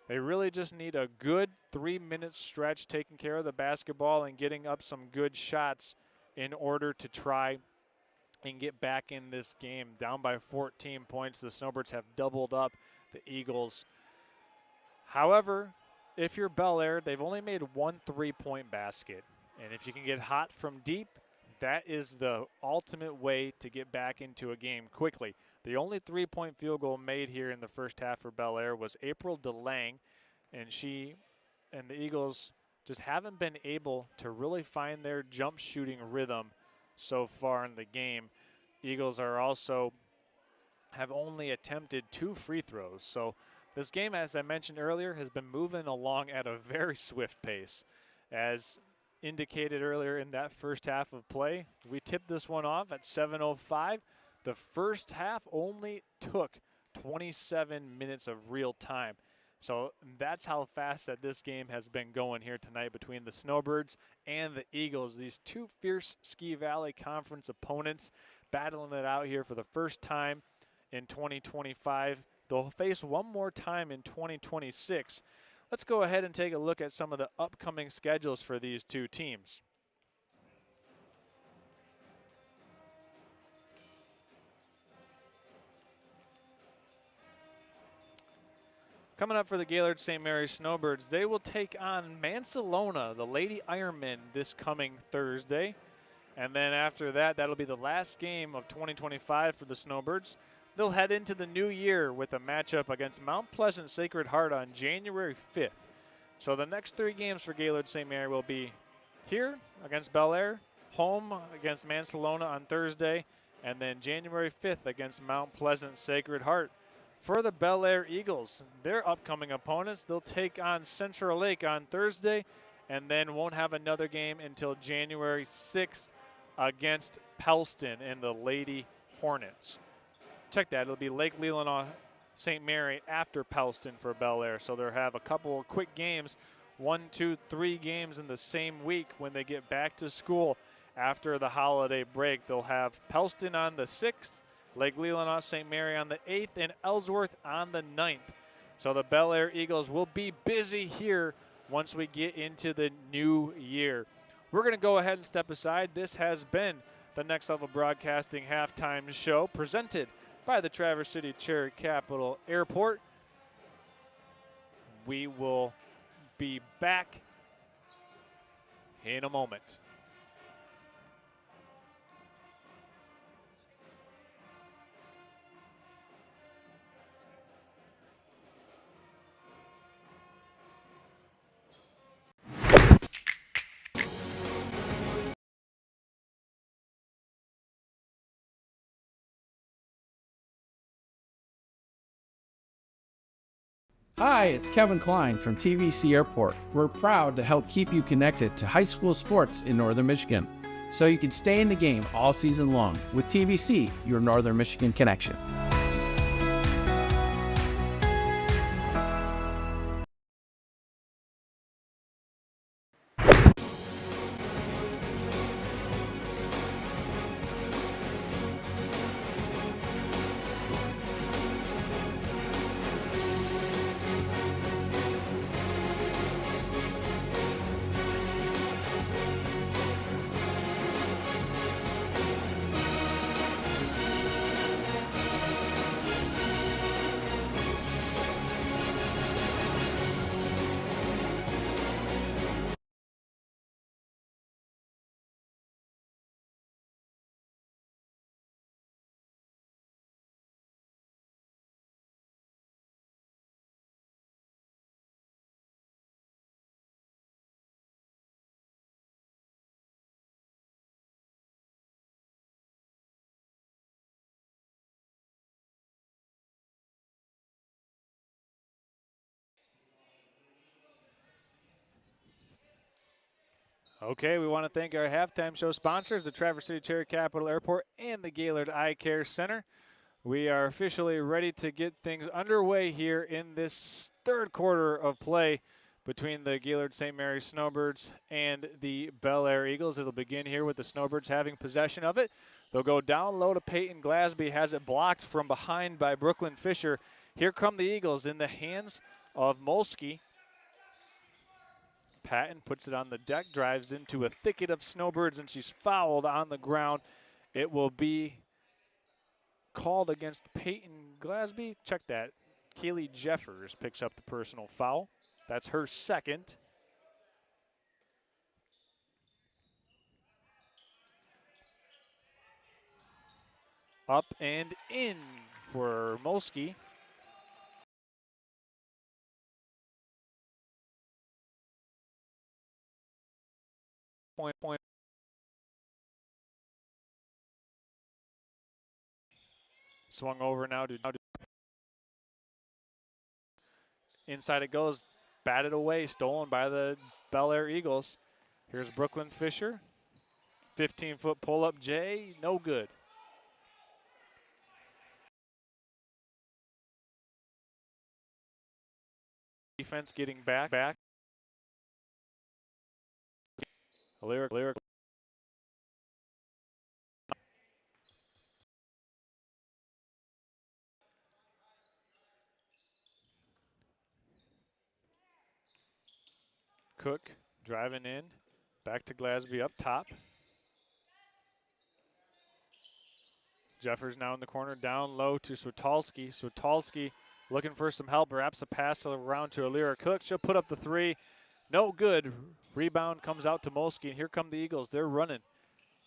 They really just need a good 3-minute stretch taking care of the basketball and getting up some good shots in order to try and get back in this game. Down by 14 points, the Snowbirds have doubled up the Eagles. However, if you're Bellaire, they've only made 1 3-point basket. And if you can get hot from deep, that is the ultimate way to get back into a game quickly. The only 3-point field goal made here in the first half for Bellaire was April DeLang, and she and the Eagles just haven't been able to really find their jump shooting rhythm so far in the game. Eagles are also have only attempted 2 free throws. So this game, as I mentioned earlier, has been moving along at a very swift pace. As indicated earlier in that first half of play, we tipped this one off at 7:05. The first half only took 27 minutes of real time. So that's how fast that this game has been going here tonight between the Snowbirds and the Eagles. These two fierce Ski Valley Conference opponents battling it out here for the first time in 2025. They'll face one more time in 2026. Let's go ahead and take a look at some of the upcoming schedules for these two teams. Coming up for the Gaylord St. Mary Snowbirds, they will take on Mansalona, the Lady Ironmen, this coming Thursday. And then after that, that'll be the last game of 2025 for the Snowbirds. They'll head into the new year with a matchup against Mount Pleasant Sacred Heart on January 5th. So the next 3 games for Gaylord St. Mary will be here against Bellaire, home against Mansalona on Thursday, and then January 5th against Mount Pleasant Sacred Heart. For the Bellaire Eagles, their upcoming opponents, they'll take on Central Lake on Thursday and then won't have another game until January 6th against Pelston and the Lady Hornets. Check that. It'll be Lake Leelanau St. Mary after Pelston for Bellaire. So they'll have a couple of quick games, 1, 2, 3 games in the same week when they get back to school after the holiday break. They'll have Pelston on the 6th, Lake Leelanau St. Mary on the 8th, and Ellsworth on the 9th. So the Bellaire Eagles will be busy here once we get into the new year. We're going to go ahead and step aside. This has been the Next Level Broadcasting Halftime Show presented by the Traverse City Cherry Capital Airport. We will be back in a moment. Hi, it's Kevin Klein from TVC Airport. We're proud to help keep you connected to high school sports in Northern Michigan, so you can stay in the game all season long with TVC, your Northern Michigan connection. Okay, we want to thank our halftime show sponsors, the Traverse City Cherry Capital Airport and the Gaylord Eye Care Center. We are officially ready to get things underway here in this third quarter of play between the Gaylord St. Mary Snowbirds and the Bellaire Eagles. It'll begin here with the Snowbirds having possession of it. They'll go down low to Peyton Glasby, has it blocked from behind by Brooklyn Fisher. Here come the Eagles in the hands of Molsky. Patton puts it on the deck, drives into a thicket of Snowbirds, and she's fouled on the ground. It will be called against Peyton Glasby. Check that. Kaylee Jeffers picks up the personal foul. That's her second. Up and in for Molsky. Point. Swung over now to inside it goes, batted away, stolen by the Bellaire Eagles. Here's Brooklyn Fisher. 15-foot pull-up J, no good. defense getting back. Lyric. Cook driving in. Back to Glasby up top. Jeffers now in the corner, down low to Switalski. Switalski looking for some help, perhaps a pass around to Alira Cook. She'll put up the three. No good. Rebound comes out to Molsky, and here come the Eagles. They're running.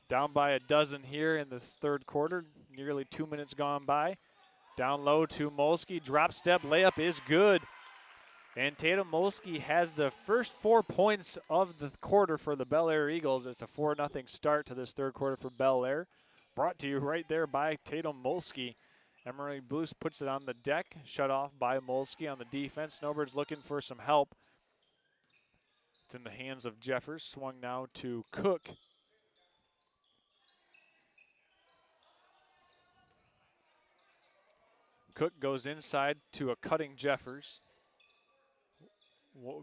Down by a dozen here in the third quarter. Nearly 2 minutes gone by. Down low to Molsky. Drop step layup is good. And Tatum Molsky has the first 4 points of the quarter for the Bellaire Eagles. It's a 4-0 start to this third quarter for Bellaire. Brought to you right there by Tatum Molsky. Emery Blues puts it on the deck. Shut off by Molsky on the defense. Snowbirds looking for some help. It's in the hands of Jeffers. Swung now to Cook. Cook goes inside to a cutting Jeffers.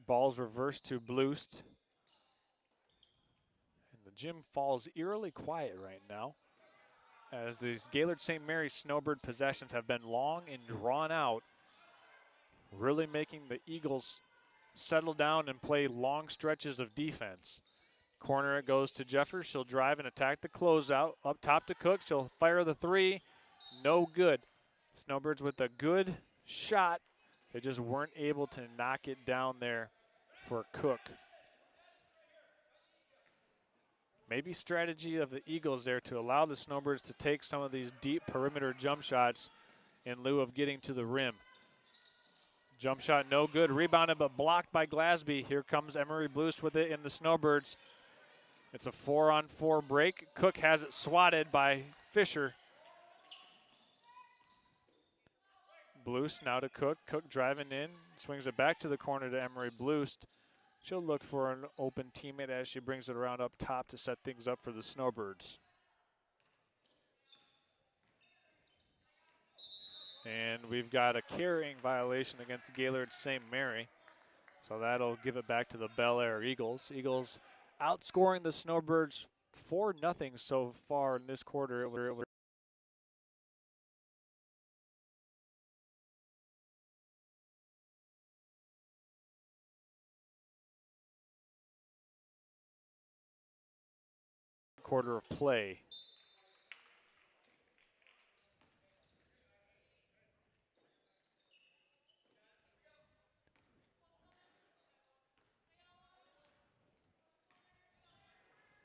Ball's reversed to Bloost. And the gym falls eerily quiet right now, as these Gaylord St. Mary's Snowbird possessions have been long and drawn out, really making the Eagles settle down and play long stretches of defense. Corner it goes to Jeffers. She'll drive and attack the closeout. Up top to Cook. She'll fire the three. No good. Snowbirds with a good shot. They just weren't able to knock it down there for Cook. Maybe strategy of the Eagles there to allow the Snowbirds to take some of these deep perimeter jump shots in lieu of getting to the rim. Jump shot no good. Rebounded but blocked by Glasby. Here comes Emery Blues with it in the Snowbirds. It's a 4-on-4 break. Cook has it swatted by Fisher. Blues now to Cook. Cook driving in. Swings it back to the corner to Emery Blues. She'll look for an open teammate as she brings it around up top to set things up for the Snowbirds. And we've got a carrying violation against Gaylord St. Mary. So that'll give it back to the Bellaire Eagles. Eagles outscoring the Snowbirds 4-0 so far in this quarter. Quarter of play.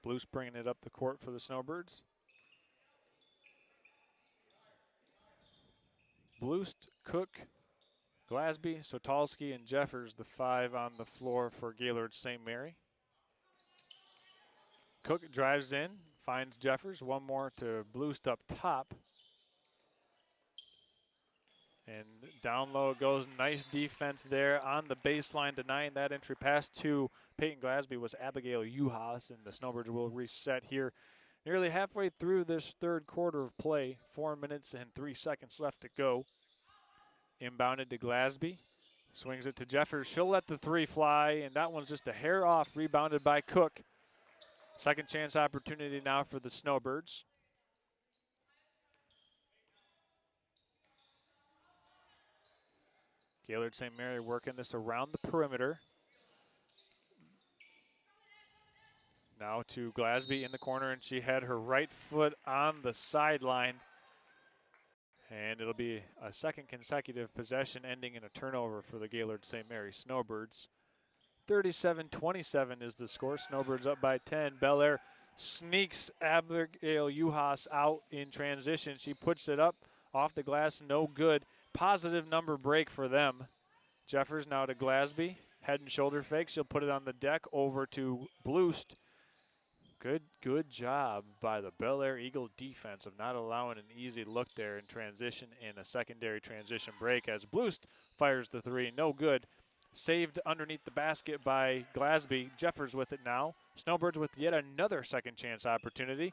Blues bringing it up the court for the Snowbirds. Blues, Cook, Glasby, Sotalski, and Jeffers, the five on the floor for Gaylord St. Mary. Cook drives in, finds Jeffers. One more to Blues up top. And down low it goes. Nice defense there on the baseline, denying that entry pass to Peyton Glasby was Abigail Uhas, and the Snowbirds will reset here. Nearly halfway through this third quarter of play, 4 minutes and 3 seconds left to go. Inbounded to Glasby, swings it to Jeffers. She'll let the three fly, and that one's just a hair off, rebounded by Cook. Second chance opportunity now for the Snowbirds. Gaylord St. Mary working this around the perimeter. Now to Glasby in the corner, and she had her right foot on the sideline. And it'll be a second consecutive possession ending in a turnover for the Gaylord St. Mary Snowbirds. 37-27 is the score. Snowbirds up by 10. Bellaire sneaks Abigail Uhas out in transition. She puts it up off the glass, no good. Positive number break for them. Jeffers now to Glasby. Head and shoulder fake. She'll put it on the deck over to Bloost. Good job by the Bellaire Eagle defense of not allowing an easy look there in transition in a secondary transition break as Bloost fires the three. No good. Saved underneath the basket by Glasby. Jeffers with it now. Snowbirds with yet another second chance opportunity.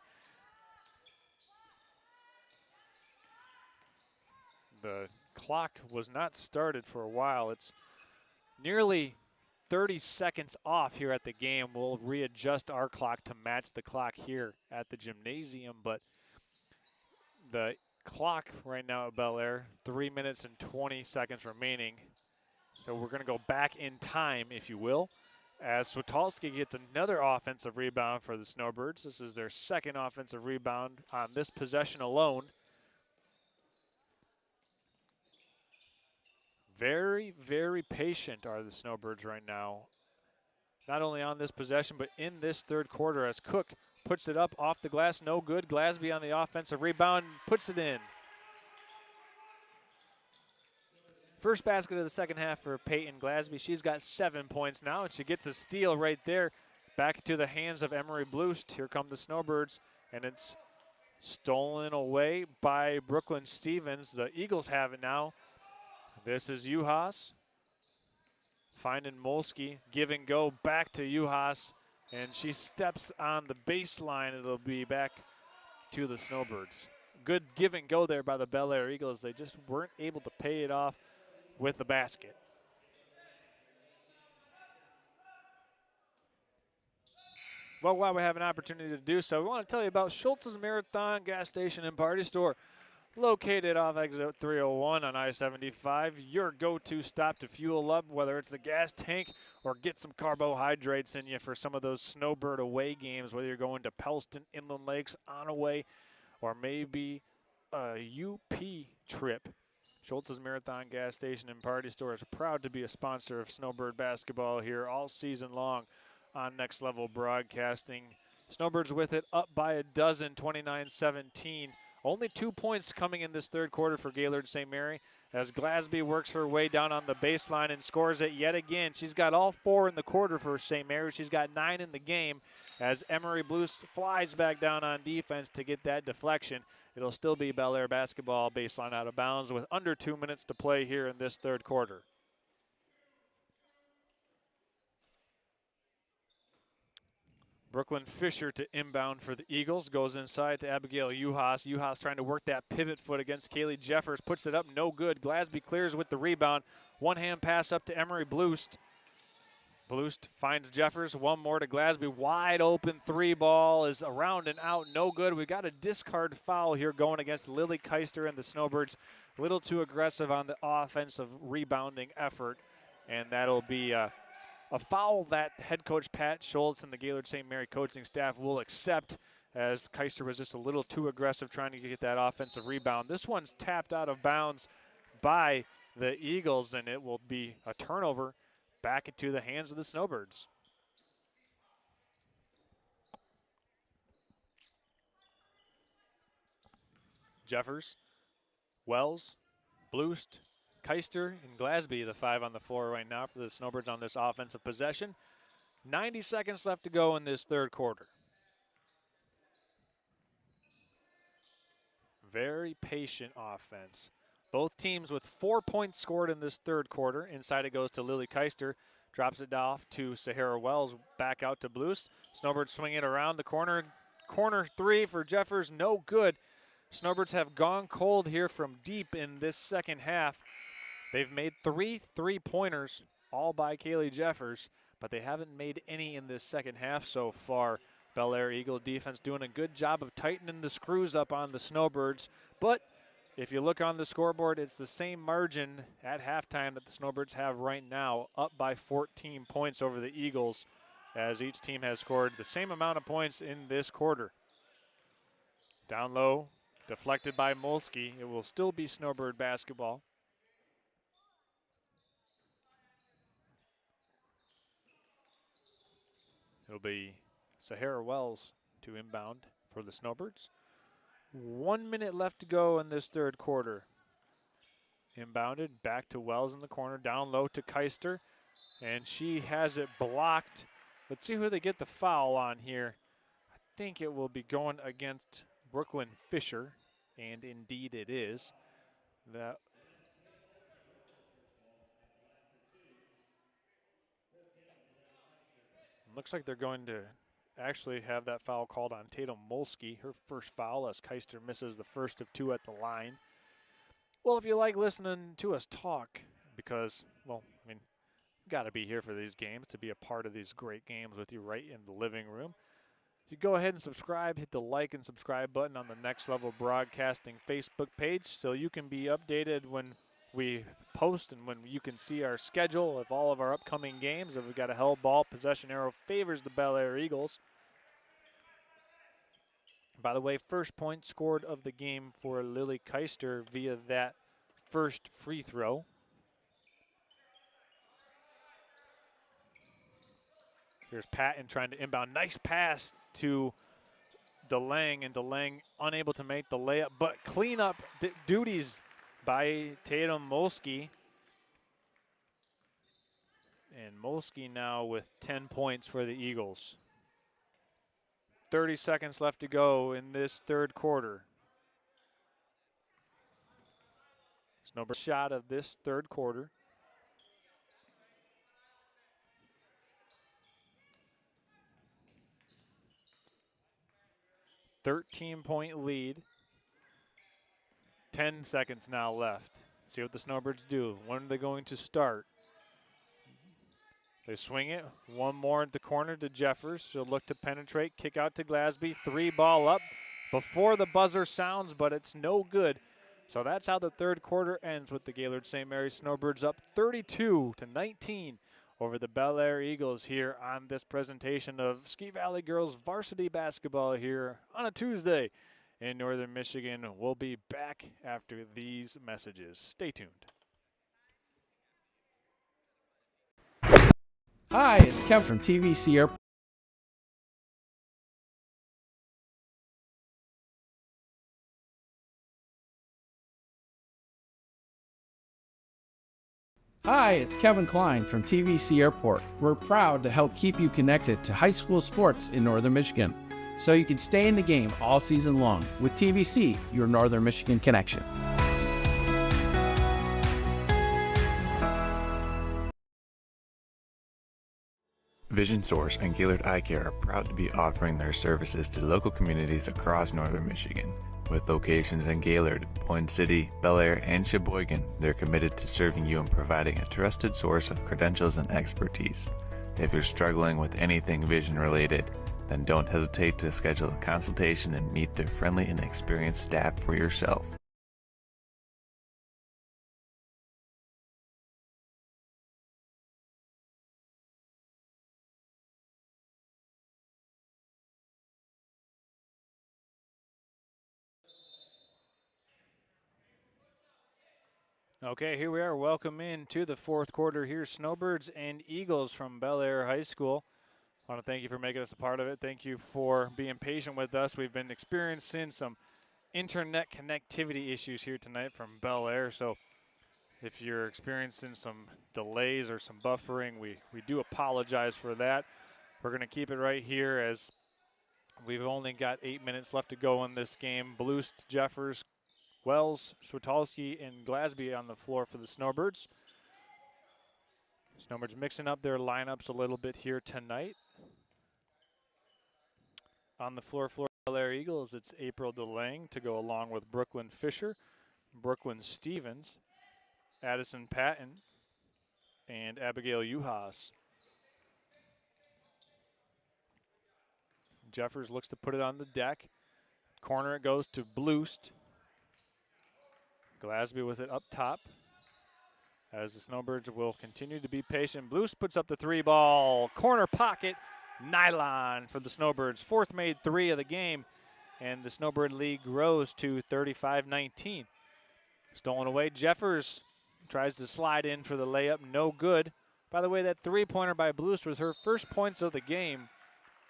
The clock was not started for a while. It's nearly 30 seconds off here at the game. We'll readjust our clock to match the clock here at the gymnasium, but the clock right now at Bellaire, 3 minutes and 20 seconds remaining. So we're going to go back in time, if you will, as Switalski gets another offensive rebound for the Snowbirds. This is their second offensive rebound on this possession alone. Very, very patient are the Snowbirds right now. Not only on this possession, but in this third quarter as Cook puts it up off the glass, no good. Glasby on the offensive rebound, puts it in. First basket of the second half for Peyton Glasby. She's got 7 points now, and she gets a steal right there. Back to the hands of Emery Bloost. Here come the Snowbirds, and it's stolen away by Brooklyn Stevens. The Eagles have it now. This is Uhas. Finding Molsky, give and go back to Uhas, and she steps on the baseline. It'll be back to the Snowbirds. Good give and go there by the Bellaire Eagles. They just weren't able to pay it off with the basket. Well, while we have an opportunity to do so, we want to tell you about Schultz's Marathon Gas Station and Party Store. Located off exit 301 on I-75, your go-to stop to fuel up, whether it's the gas tank or get some carbohydrates in you for some of those Snowbird away games, whether you're going to Pelston, Inland Lakes, Onaway, or maybe a UP trip. Schultz's Marathon Gas Station and Party Store is proud to be a sponsor of Snowbird basketball here all season long on Next Level Broadcasting. Snowbirds with it, up by a dozen, 29-17. Only 2 points coming in this third quarter for Gaylord St. Mary as Glasby works her way down on the baseline and scores it yet again. She's got all 4 in the quarter for St. Mary. She's got 9 in the game as Emery Blues flies back down on defense to get that deflection. It'll still be Bellaire basketball, baseline out of bounds with under 2 minutes to play here in this third quarter. Brooklyn Fisher to inbound for the Eagles. Goes inside to Abigail Uhas. Uhas trying to work that pivot foot against Kaylee Jeffers. Puts it up, no good. Glasby clears with the rebound. One-hand pass up to Emery Bloost. Bloost finds Jeffers. One more to Glasby. Wide open three ball is around and out. No good. We've got a discard foul here going against Lily Keister and the Snowbirds. A little too aggressive on the offensive rebounding effort. And that'll be a foul that head coach Pat Schultz and the Gaylord St. Mary coaching staff will accept, as Keister was just a little too aggressive trying to get that offensive rebound. This one's tapped out of bounds by the Eagles, and it will be a turnover back into the hands of the Snowbirds. Jeffers, Wells, Bloost, Keister, and Glasby, the 5 on the floor right now for the Snowbirds on this offensive possession. 90 seconds left to go in this third quarter. Very patient offense. Both teams with 4 points scored in this third quarter. Inside it goes to Lily Keister. Drops it off to Sahara Wells. Back out to Bloost. Snowbirds swing it around the corner. Corner three for Jeffers. No good. Snowbirds have gone cold here from deep in this second half. They've made 3 3-pointers, all by Kaylee Jeffers, but they haven't made any in this second half so far. Bellaire Eagle defense doing a good job of tightening the screws up on the Snowbirds. But if you look on the scoreboard, it's the same margin at halftime that the Snowbirds have right now, up by 14 points over the Eagles, as each team has scored the same amount of points in this quarter. Down low, deflected by Molsky. It will still be Snowbird basketball. It'll be Sahara Wells to inbound for the Snowbirds. 1 minute left to go in this third quarter. Inbounded back to Wells in the corner, down low to Keister, and she has it blocked. Let's see who they get the foul on here. I think it will be going against Brooklyn Fisher, and indeed it is. That looks like they're going to actually have that foul called on Tatum Molsky, her first foul, as Keister misses the first of 2 at the line. Well, if you like listening to us talk, because, well, I mean, we've got to be here for these games, to be a part of these great games with you right in the living room. You go ahead and subscribe, hit the like and subscribe button on the Next Level Broadcasting Facebook page so you can be updated when we post and when you can see our schedule of all of our upcoming games. If we've got a held ball, possession arrow favors the Bellaire Eagles. By the way, first point scored of the game for Lily Keister via that first free throw. Here's Patton trying to inbound. Nice pass to DeLang, and DeLang unable to make the layup, but cleanup duties by Tatum Molsky. And Molsky now with 10 points for the Eagles. 30 seconds left to go in this third quarter. Snowbirds shot of this third quarter. .13 lead. 10 seconds now left. See what the Snowbirds do. When are they going to start? They swing it. One more at the corner to Jeffers. She'll look to penetrate. Kick out to Glasby. 3-ball up before the buzzer sounds, but it's no good. So that's how the third quarter ends with the Gaylord St. Mary's Snowbirds up 32-19 over the Bellaire Eagles here on this presentation of Ski Valley Girls Varsity Basketball here on a Tuesday in Northern Michigan. We'll be back after these messages. Stay tuned. Hi, it's Kevin from TVC Airport. Hi, it's Kevin Klein from TVC Airport. We're proud to help keep you connected to high school sports in Northern Michigan, so you can stay in the game all season long with TVC, your Northern Michigan connection. Vision Source and Gaylord Eye Care are proud to be offering their services to local communities across Northern Michigan. With locations in Gaylord, Point City, Bellaire, and Sheboygan, they're committed to serving you and providing a trusted source of credentials and expertise. If you're struggling with anything vision related, then don't hesitate to schedule a consultation and meet their friendly and experienced staff for yourself. Okay, here we are. Welcome in to the fourth quarter here. Snowbirds and Eagles from Bellaire High School. I want to thank you for making us a part of it. Thank you for being patient with us. We've been experiencing some internet connectivity issues here tonight from Bellaire. So if you're experiencing some delays or some buffering, we do apologize for that. We're going to keep it right here as we've only got 8 minutes left to go in this game. Blust, Jeffers, Wells, Switalski, and Glasby on the floor for the Snowbirds. Snowbirds mixing up their lineups a little bit here tonight. On the floor for Bellaire Eagles, it's April DeLang to go along with Brooklyn Fisher, Brooklyn Stevens, Addison Patton, and Abigail Uhas. Jeffers looks to put it on the deck. Corner it goes to Blust. Glasby with it up top as the Snowbirds will continue to be patient. Blust puts up the 3-ball. Corner pocket. Nylon for the Snowbirds. Fourth made 3 of the game, and the Snowbird lead grows to 35-19. Stolen away. Jeffers tries to slide in for the layup. No good. By the way, that 3-pointer by Blust was her first points of the game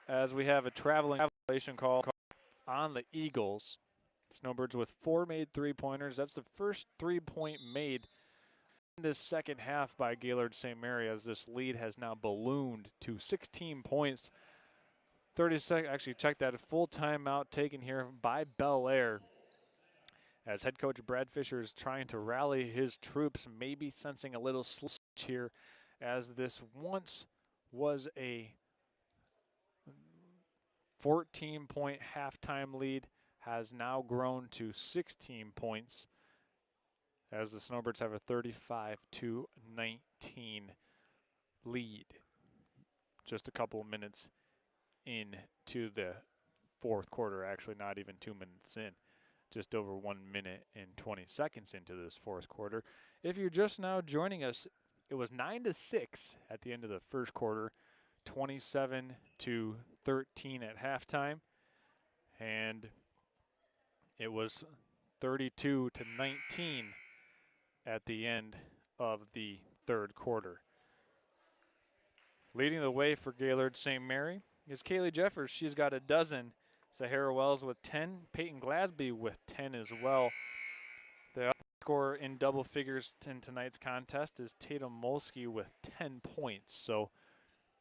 as we have a traveling violation call on the Eagles. Snowbirds with 4 made 3-pointers. That's the first 3-point made in this second half by Gaylord St. Mary as this lead has now ballooned to 16 points. 30 seconds, actually check that, a full timeout taken here by Bellaire as head coach Brad Fisher is trying to rally his troops, maybe sensing a little switch here as this once was a 14-point halftime lead has now grown to 16 points as the Snowbirds have a 35-19 lead. Just a couple of minutes into the fourth quarter, actually not even 2 minutes in. Just over 1 minute and 20 seconds into this fourth quarter. If you're just now joining us, it was 9-6 at the end of the first quarter, 27-13 at halftime, and it was 32-19 at the end of the third quarter. Leading the way for Gaylord St. Mary is Kaylee Jeffers. She's got a dozen. Sahara Wells with 10. Peyton Glasby with 10 as well. The other scorer in double figures in tonight's contest is Tatum Molsky with 10 points. So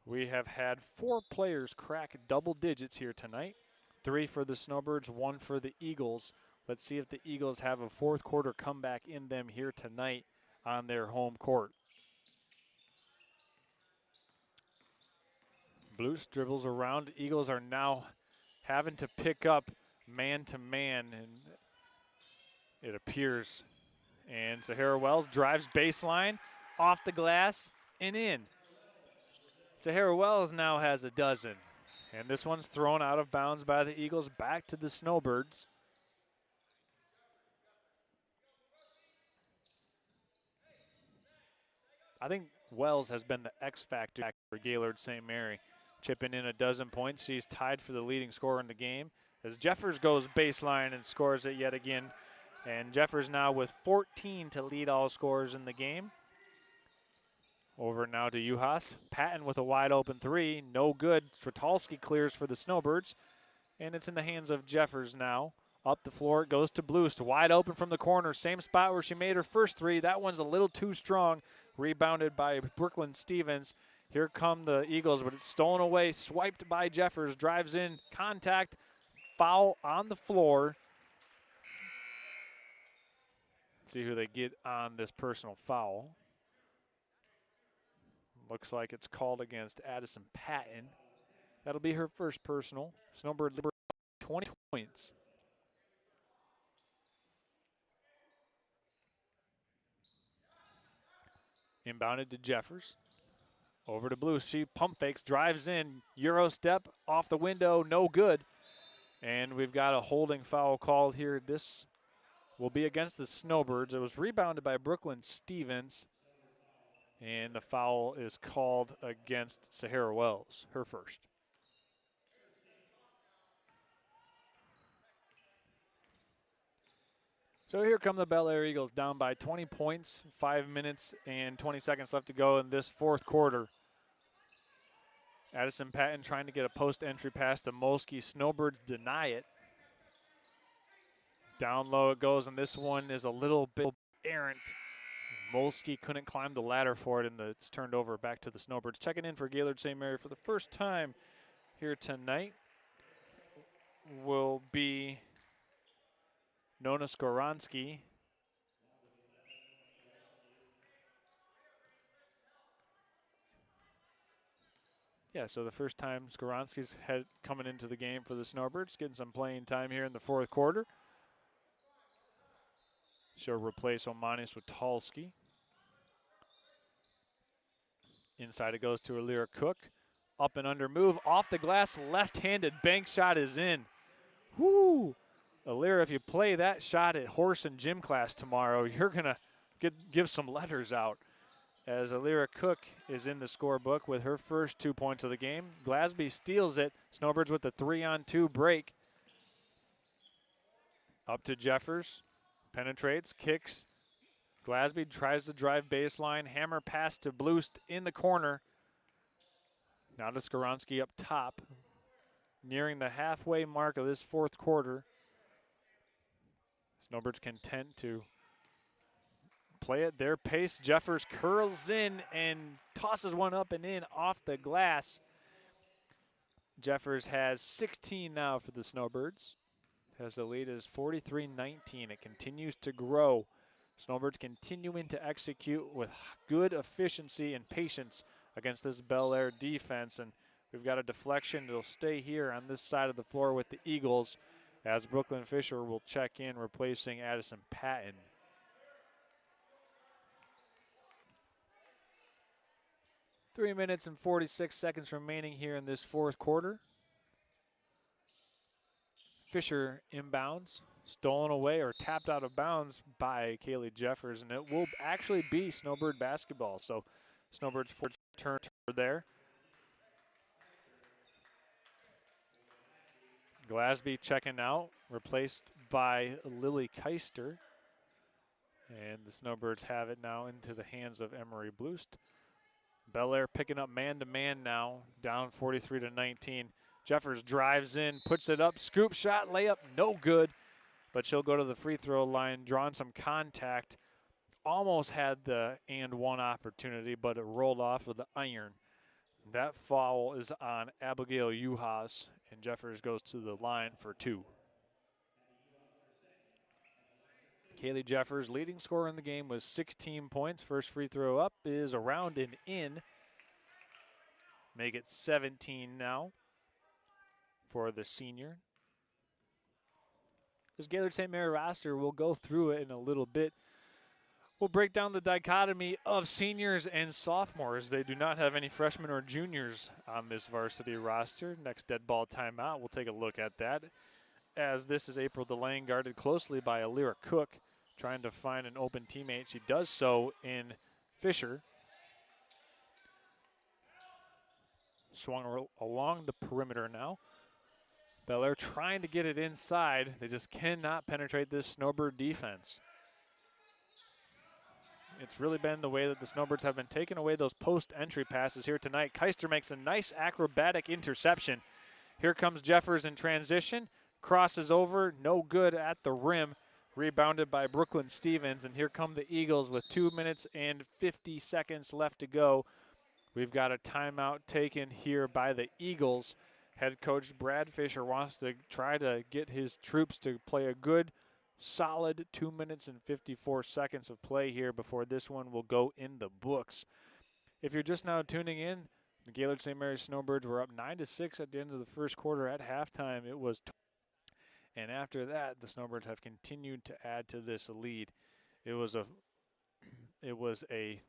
we have had 4 players crack double digits here tonight. 3 for the Snowbirds, 1 for the Eagles. Let's see if the Eagles have a fourth quarter comeback in them here tonight on their home court. Blues dribbles around. Eagles are now having to pick up man-to-man, and it appears. And Sahara Wells drives baseline, off the glass, and in. Sahara Wells now has a dozen. And this one's thrown out of bounds by the Eagles back to the Snowbirds. I think Wells has been the X factor for Gaylord St. Mary. Chipping in a dozen points. She's tied for the leading scorer in the game as Jeffers goes baseline and scores it yet again. And Jeffers now with 14 to lead all scorers in the game. Over now to Uhas. Patton with a wide open 3. No good. Stratalski clears for the Snowbirds. And it's in the hands of Jeffers now. Up the floor it goes to Blust. Wide open from the corner. Same spot where she made her first 3. That one's a little too strong. Rebounded by Brooklyn Stevens. Here come the Eagles, but it's stolen away, swiped by Jeffers, drives in, contact, foul on the floor. Let's see who they get on this personal foul. Looks like it's called against Addison Patton. That'll be her first personal. Snowbird 20 points. Inbounded to Jeffers. Over to Blue. She pump fakes, drives in, Euro step off the window, no good. And we've got a holding foul called here. This will be against the Snowbirds. It was rebounded by Brooklyn Stevens. And the foul is called against Sahara Wells, her first. So here come the Bellaire Eagles down by 20 points, 5 minutes and 20 seconds left to go in this fourth quarter. Addison Patton trying to get a post-entry pass to Molsky. Snowbirds deny it. Down low it goes, and this one is a little bit errant. Molsky couldn't climb the ladder for it, and it's turned over back to the Snowbirds. Checking in for Gaylord St. Mary for the first time here tonight will be Nona Skoransky. Yeah, so the first time Skoransky's coming into the game for the Snowbirds, getting some playing time here in the fourth quarter. She'll replace Omanis Witalski. Inside it goes to Alira Cook. Up and under move, off the glass, left-handed bank shot is in. Woo! Alira, if you play that shot at horse and gym class tomorrow, you're going to give some letters out. As Alira Cook is in the scorebook with her first 2 points of the game. Glasby steals it. Snowbirds with the 3-on-2 break. Up to Jeffers. Penetrates, kicks. Glasby tries to drive baseline. Hammer pass to Blust in the corner. Now to Skoransky up top. Nearing the halfway mark of this fourth quarter. Snowbirds content to play at their pace. Jeffers curls in and tosses one up and in off the glass. Jeffers has 16 now for the Snowbirds. As the lead is 43-19. It continues to grow. Snowbirds continuing to execute with good efficiency and patience against this Bellaire defense. And we've got a deflection. It'll stay here on this side of the floor with the Eagles as Brooklyn Fisher will check in, replacing Addison Patton. 3 minutes and 46 seconds remaining here in this fourth quarter. Fisher inbounds, stolen away or tapped out of bounds by Kaylee Jeffers, and it will actually be Snowbird basketball. So Snowbird's fourth turn there. Glasby checking out, replaced by Lily Keister. And the Snowbirds have it now into the hands of Emery Bloost. Bellaire picking up man-to-man now, down 43-19. Jeffers drives in, puts it up, scoop shot, layup, no good. But she'll go to the free throw line, drawing some contact. Almost had the and one opportunity, but it rolled off with the iron. That foul is on Abigail Uhas, and Jeffers goes to the line for 2. Kaylee Jeffers, leading scorer in the game, with 16 points. First free throw up is around and in. Make it 17 now for the senior. This Gaylord St. Mary roster, we'll go through it in a little bit. We'll break down the dichotomy of seniors and sophomores. They do not have any freshmen or juniors on this varsity roster. Next dead ball timeout, we'll take a look at that. As this is April DeLane, guarded closely by Alira Cook, trying to find an open teammate. She does so in Fisher. Swung along the perimeter now. Bellaire trying to get it inside. They just cannot penetrate this Snowbird defense. It's really been the way that the Snowbirds have been taking away those post-entry passes here tonight. Keister makes a nice acrobatic interception. Here comes Jeffers in transition. Crosses over, no good at the rim. Rebounded by Brooklyn Stevens, and here come the Eagles with 2 minutes and 50 seconds left to go. We've got a timeout taken here by the Eagles. Head coach Brad Fisher wants to try to get his troops to play a good, solid 2 minutes and 54 seconds of play here before this one will go in the books. If you're just now tuning in, the Gaylord St. Mary Snowbirds were up 9-6 at the end of the first quarter. At halftime, it was and after that, the Snowbirds have continued to add to this lead. It was a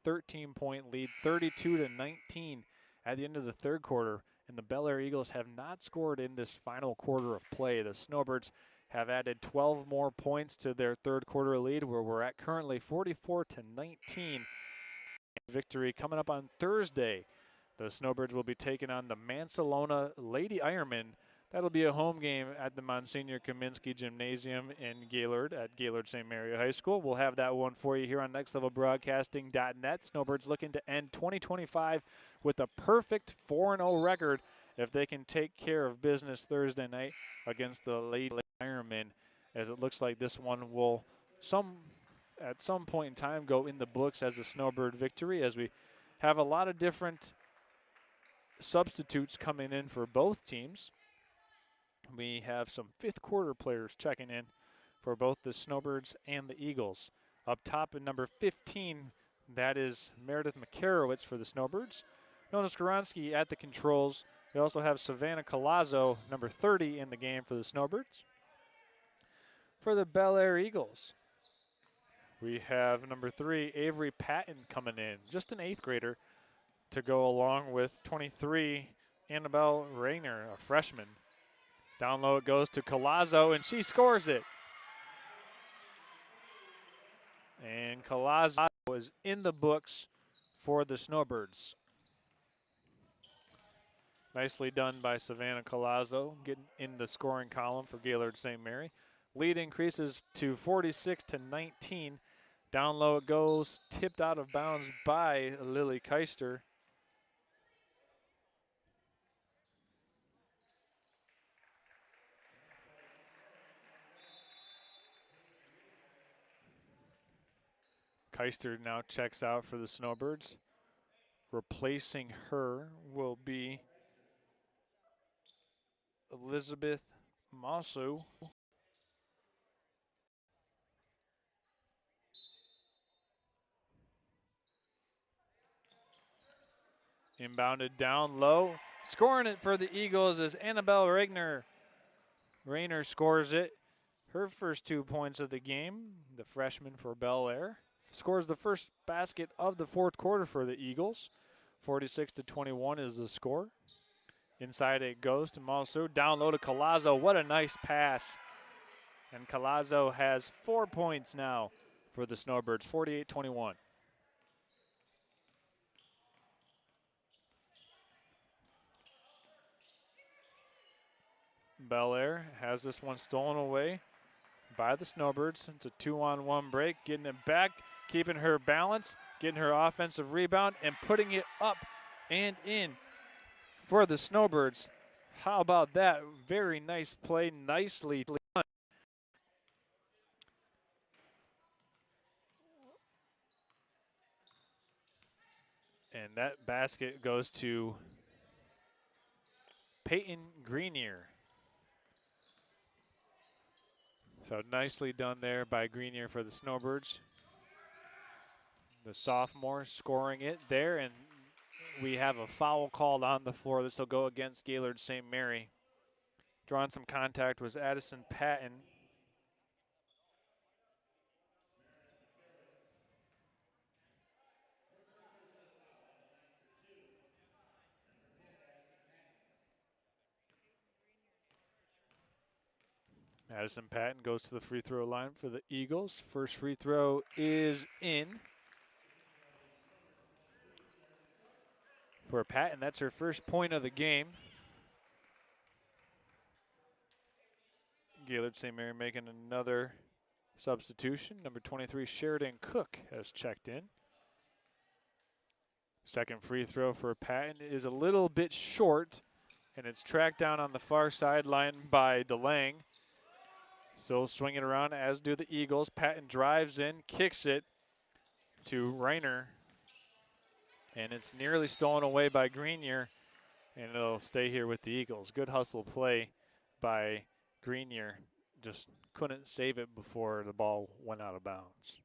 13-point lead, 32-19 at the end of the third quarter, and the Bellaire Eagles have not scored in this final quarter of play. The Snowbirds have added 12 more points to their third quarter lead, where we're at currently 44-19. Victory coming up on Thursday. The Snowbirds will be taking on the Mansalona Lady Ironmen. That'll be a home game at the Monsignor Kaminsky Gymnasium in Gaylord at Gaylord St. Mary High School. We'll have that one for you here on nextlevelbroadcasting.net. Snowbirds looking to end 2025 with a perfect 4-0 record if they can take care of business Thursday night against the Lady Ironmen, as it looks like this one will at some point in time go in the books as a Snowbird victory, as we have a lot of different substitutes coming in for both teams. We have some fifth quarter players checking in for both the Snowbirds and the Eagles. Up top in number 15, that is Meredith McCarowitz for the Snowbirds. Nona Skoronsky at the controls. We also have Savannah Colazzo, number 30 in the game for the Snowbirds. For the Bellaire Eagles, we have number 3, Avery Patton, coming in, just an 8th grader, to go along with 23, Annabelle Rayner, a freshman. Down low it goes to Colazzo, and she scores it. And Colazzo is in the books for the Snowbirds. Nicely done by Savannah Colazzo, getting in the scoring column for Gaylord St. Mary. Lead increases to 46-19. Down low it goes, tipped out of bounds by Lily Keister. Keister now checks out for the Snowbirds. Replacing her will be Elizabeth Masu. Inbounded down low. Scoring it for the Eagles is Annabelle Rayner. Rayner scores it. Her first 2 points of the game, the freshman for Bellaire. Scores the first basket of the fourth quarter for the Eagles. 46-21 is the score. Inside it goes to Monsu. Down low to Collazo. What a nice pass. And Collazo has 4 points now for the Snowbirds, 48-21. Bellaire has this one stolen away by the Snowbirds. It's a 2-on-1 break, getting it back, keeping her balance, getting her offensive rebound, and putting it up and in for the Snowbirds. How about that? Very nice play, nicely done. And that basket goes to Peyton Greenier. So nicely done there by Greenier for the Snowbirds. The sophomore scoring it there, and we have a foul called on the floor. This will go against Gaylord St. Mary. Drawing some contact was Addison Patton. Addison Patton goes to the free throw line for the Eagles. First free throw is in. For Patton, that's her first point of the game. Gaylord St. Mary making another substitution. Number 23, Sheridan Cook, has checked in. Second free throw for Patton is a little bit short, and it's tracked down on the far sideline by DeLang. Still swinging around, as do the Eagles. Patton drives in, kicks it to Reiner, and it's nearly stolen away by Greenier, and it'll stay here with the Eagles. Good hustle play by Greenier. Just couldn't save it before the ball went out of bounds.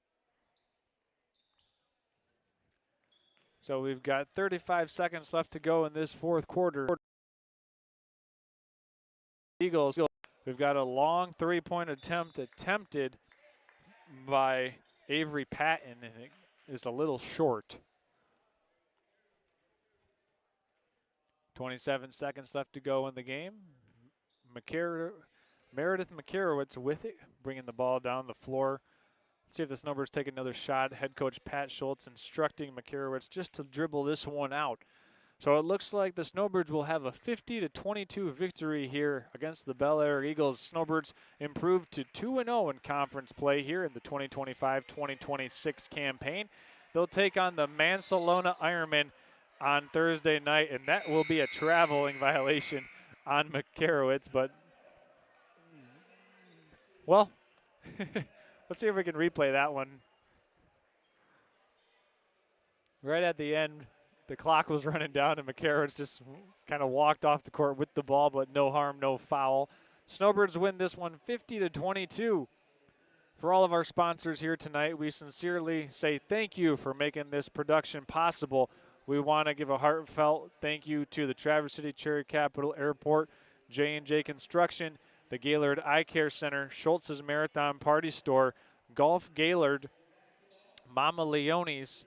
So we've got 35 seconds left to go in this fourth quarter. Eagles, we've got a long three-point attempt attempted by Avery Patton, and it is a little short. 27 seconds left to go in the game. Meredith McCarowitz with it, bringing the ball down the floor. Let's see if the Snowbirds take another shot. Head coach Pat Schultz instructing McCarowitz just to dribble this one out. So it looks like the Snowbirds will have a 50-22 victory here against the Bellaire Eagles. Snowbirds improved to 2-0 in conference play here in the 2025-2026 campaign. They'll take on the Mansalona Ironmen on Thursday night, and that will be a traveling violation on McCarowitz. But, well, let's see if we can replay that one. Right at the end, the clock was running down, and McCarowitz just kind of walked off the court with the ball, but no harm, no foul. Snowbirds win this one 50-22. For all of our sponsors here tonight, we sincerely say thank you for making this production possible. We want to give a heartfelt thank you to the Traverse City Cherry Capital Airport, J&J Construction, the Gaylord Eye Care Center, Schultz's Marathon Party Store, Golf Gaylord, Mama Leone's,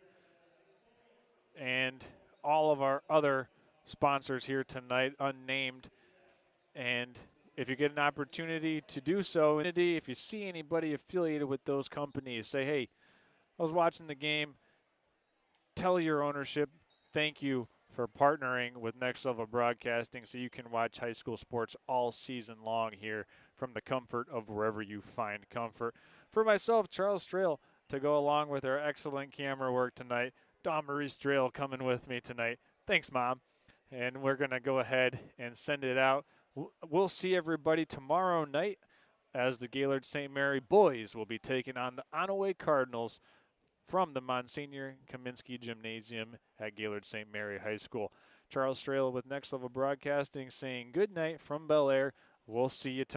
and all of our other sponsors here tonight, unnamed. And if you get an opportunity to do so, if you see anybody affiliated with those companies, say, hey, I was watching the game, tell your ownership, thank you for partnering with Next Level Broadcasting so you can watch high school sports all season long here from the comfort of wherever you find comfort. For myself, Charles Strail, to go along with our excellent camera work tonight, Dawn Marie Strail coming with me tonight. Thanks, Mom. And we're going to go ahead and send it out. We'll see everybody tomorrow night as the Gaylord St. Mary boys will be taking on the Onaway Cardinals from the Monsignor Kaminsky Gymnasium at Gaylord St. Mary High School. Charles Strail with Next Level Broadcasting saying good night from Bellaire. We'll see you tomorrow.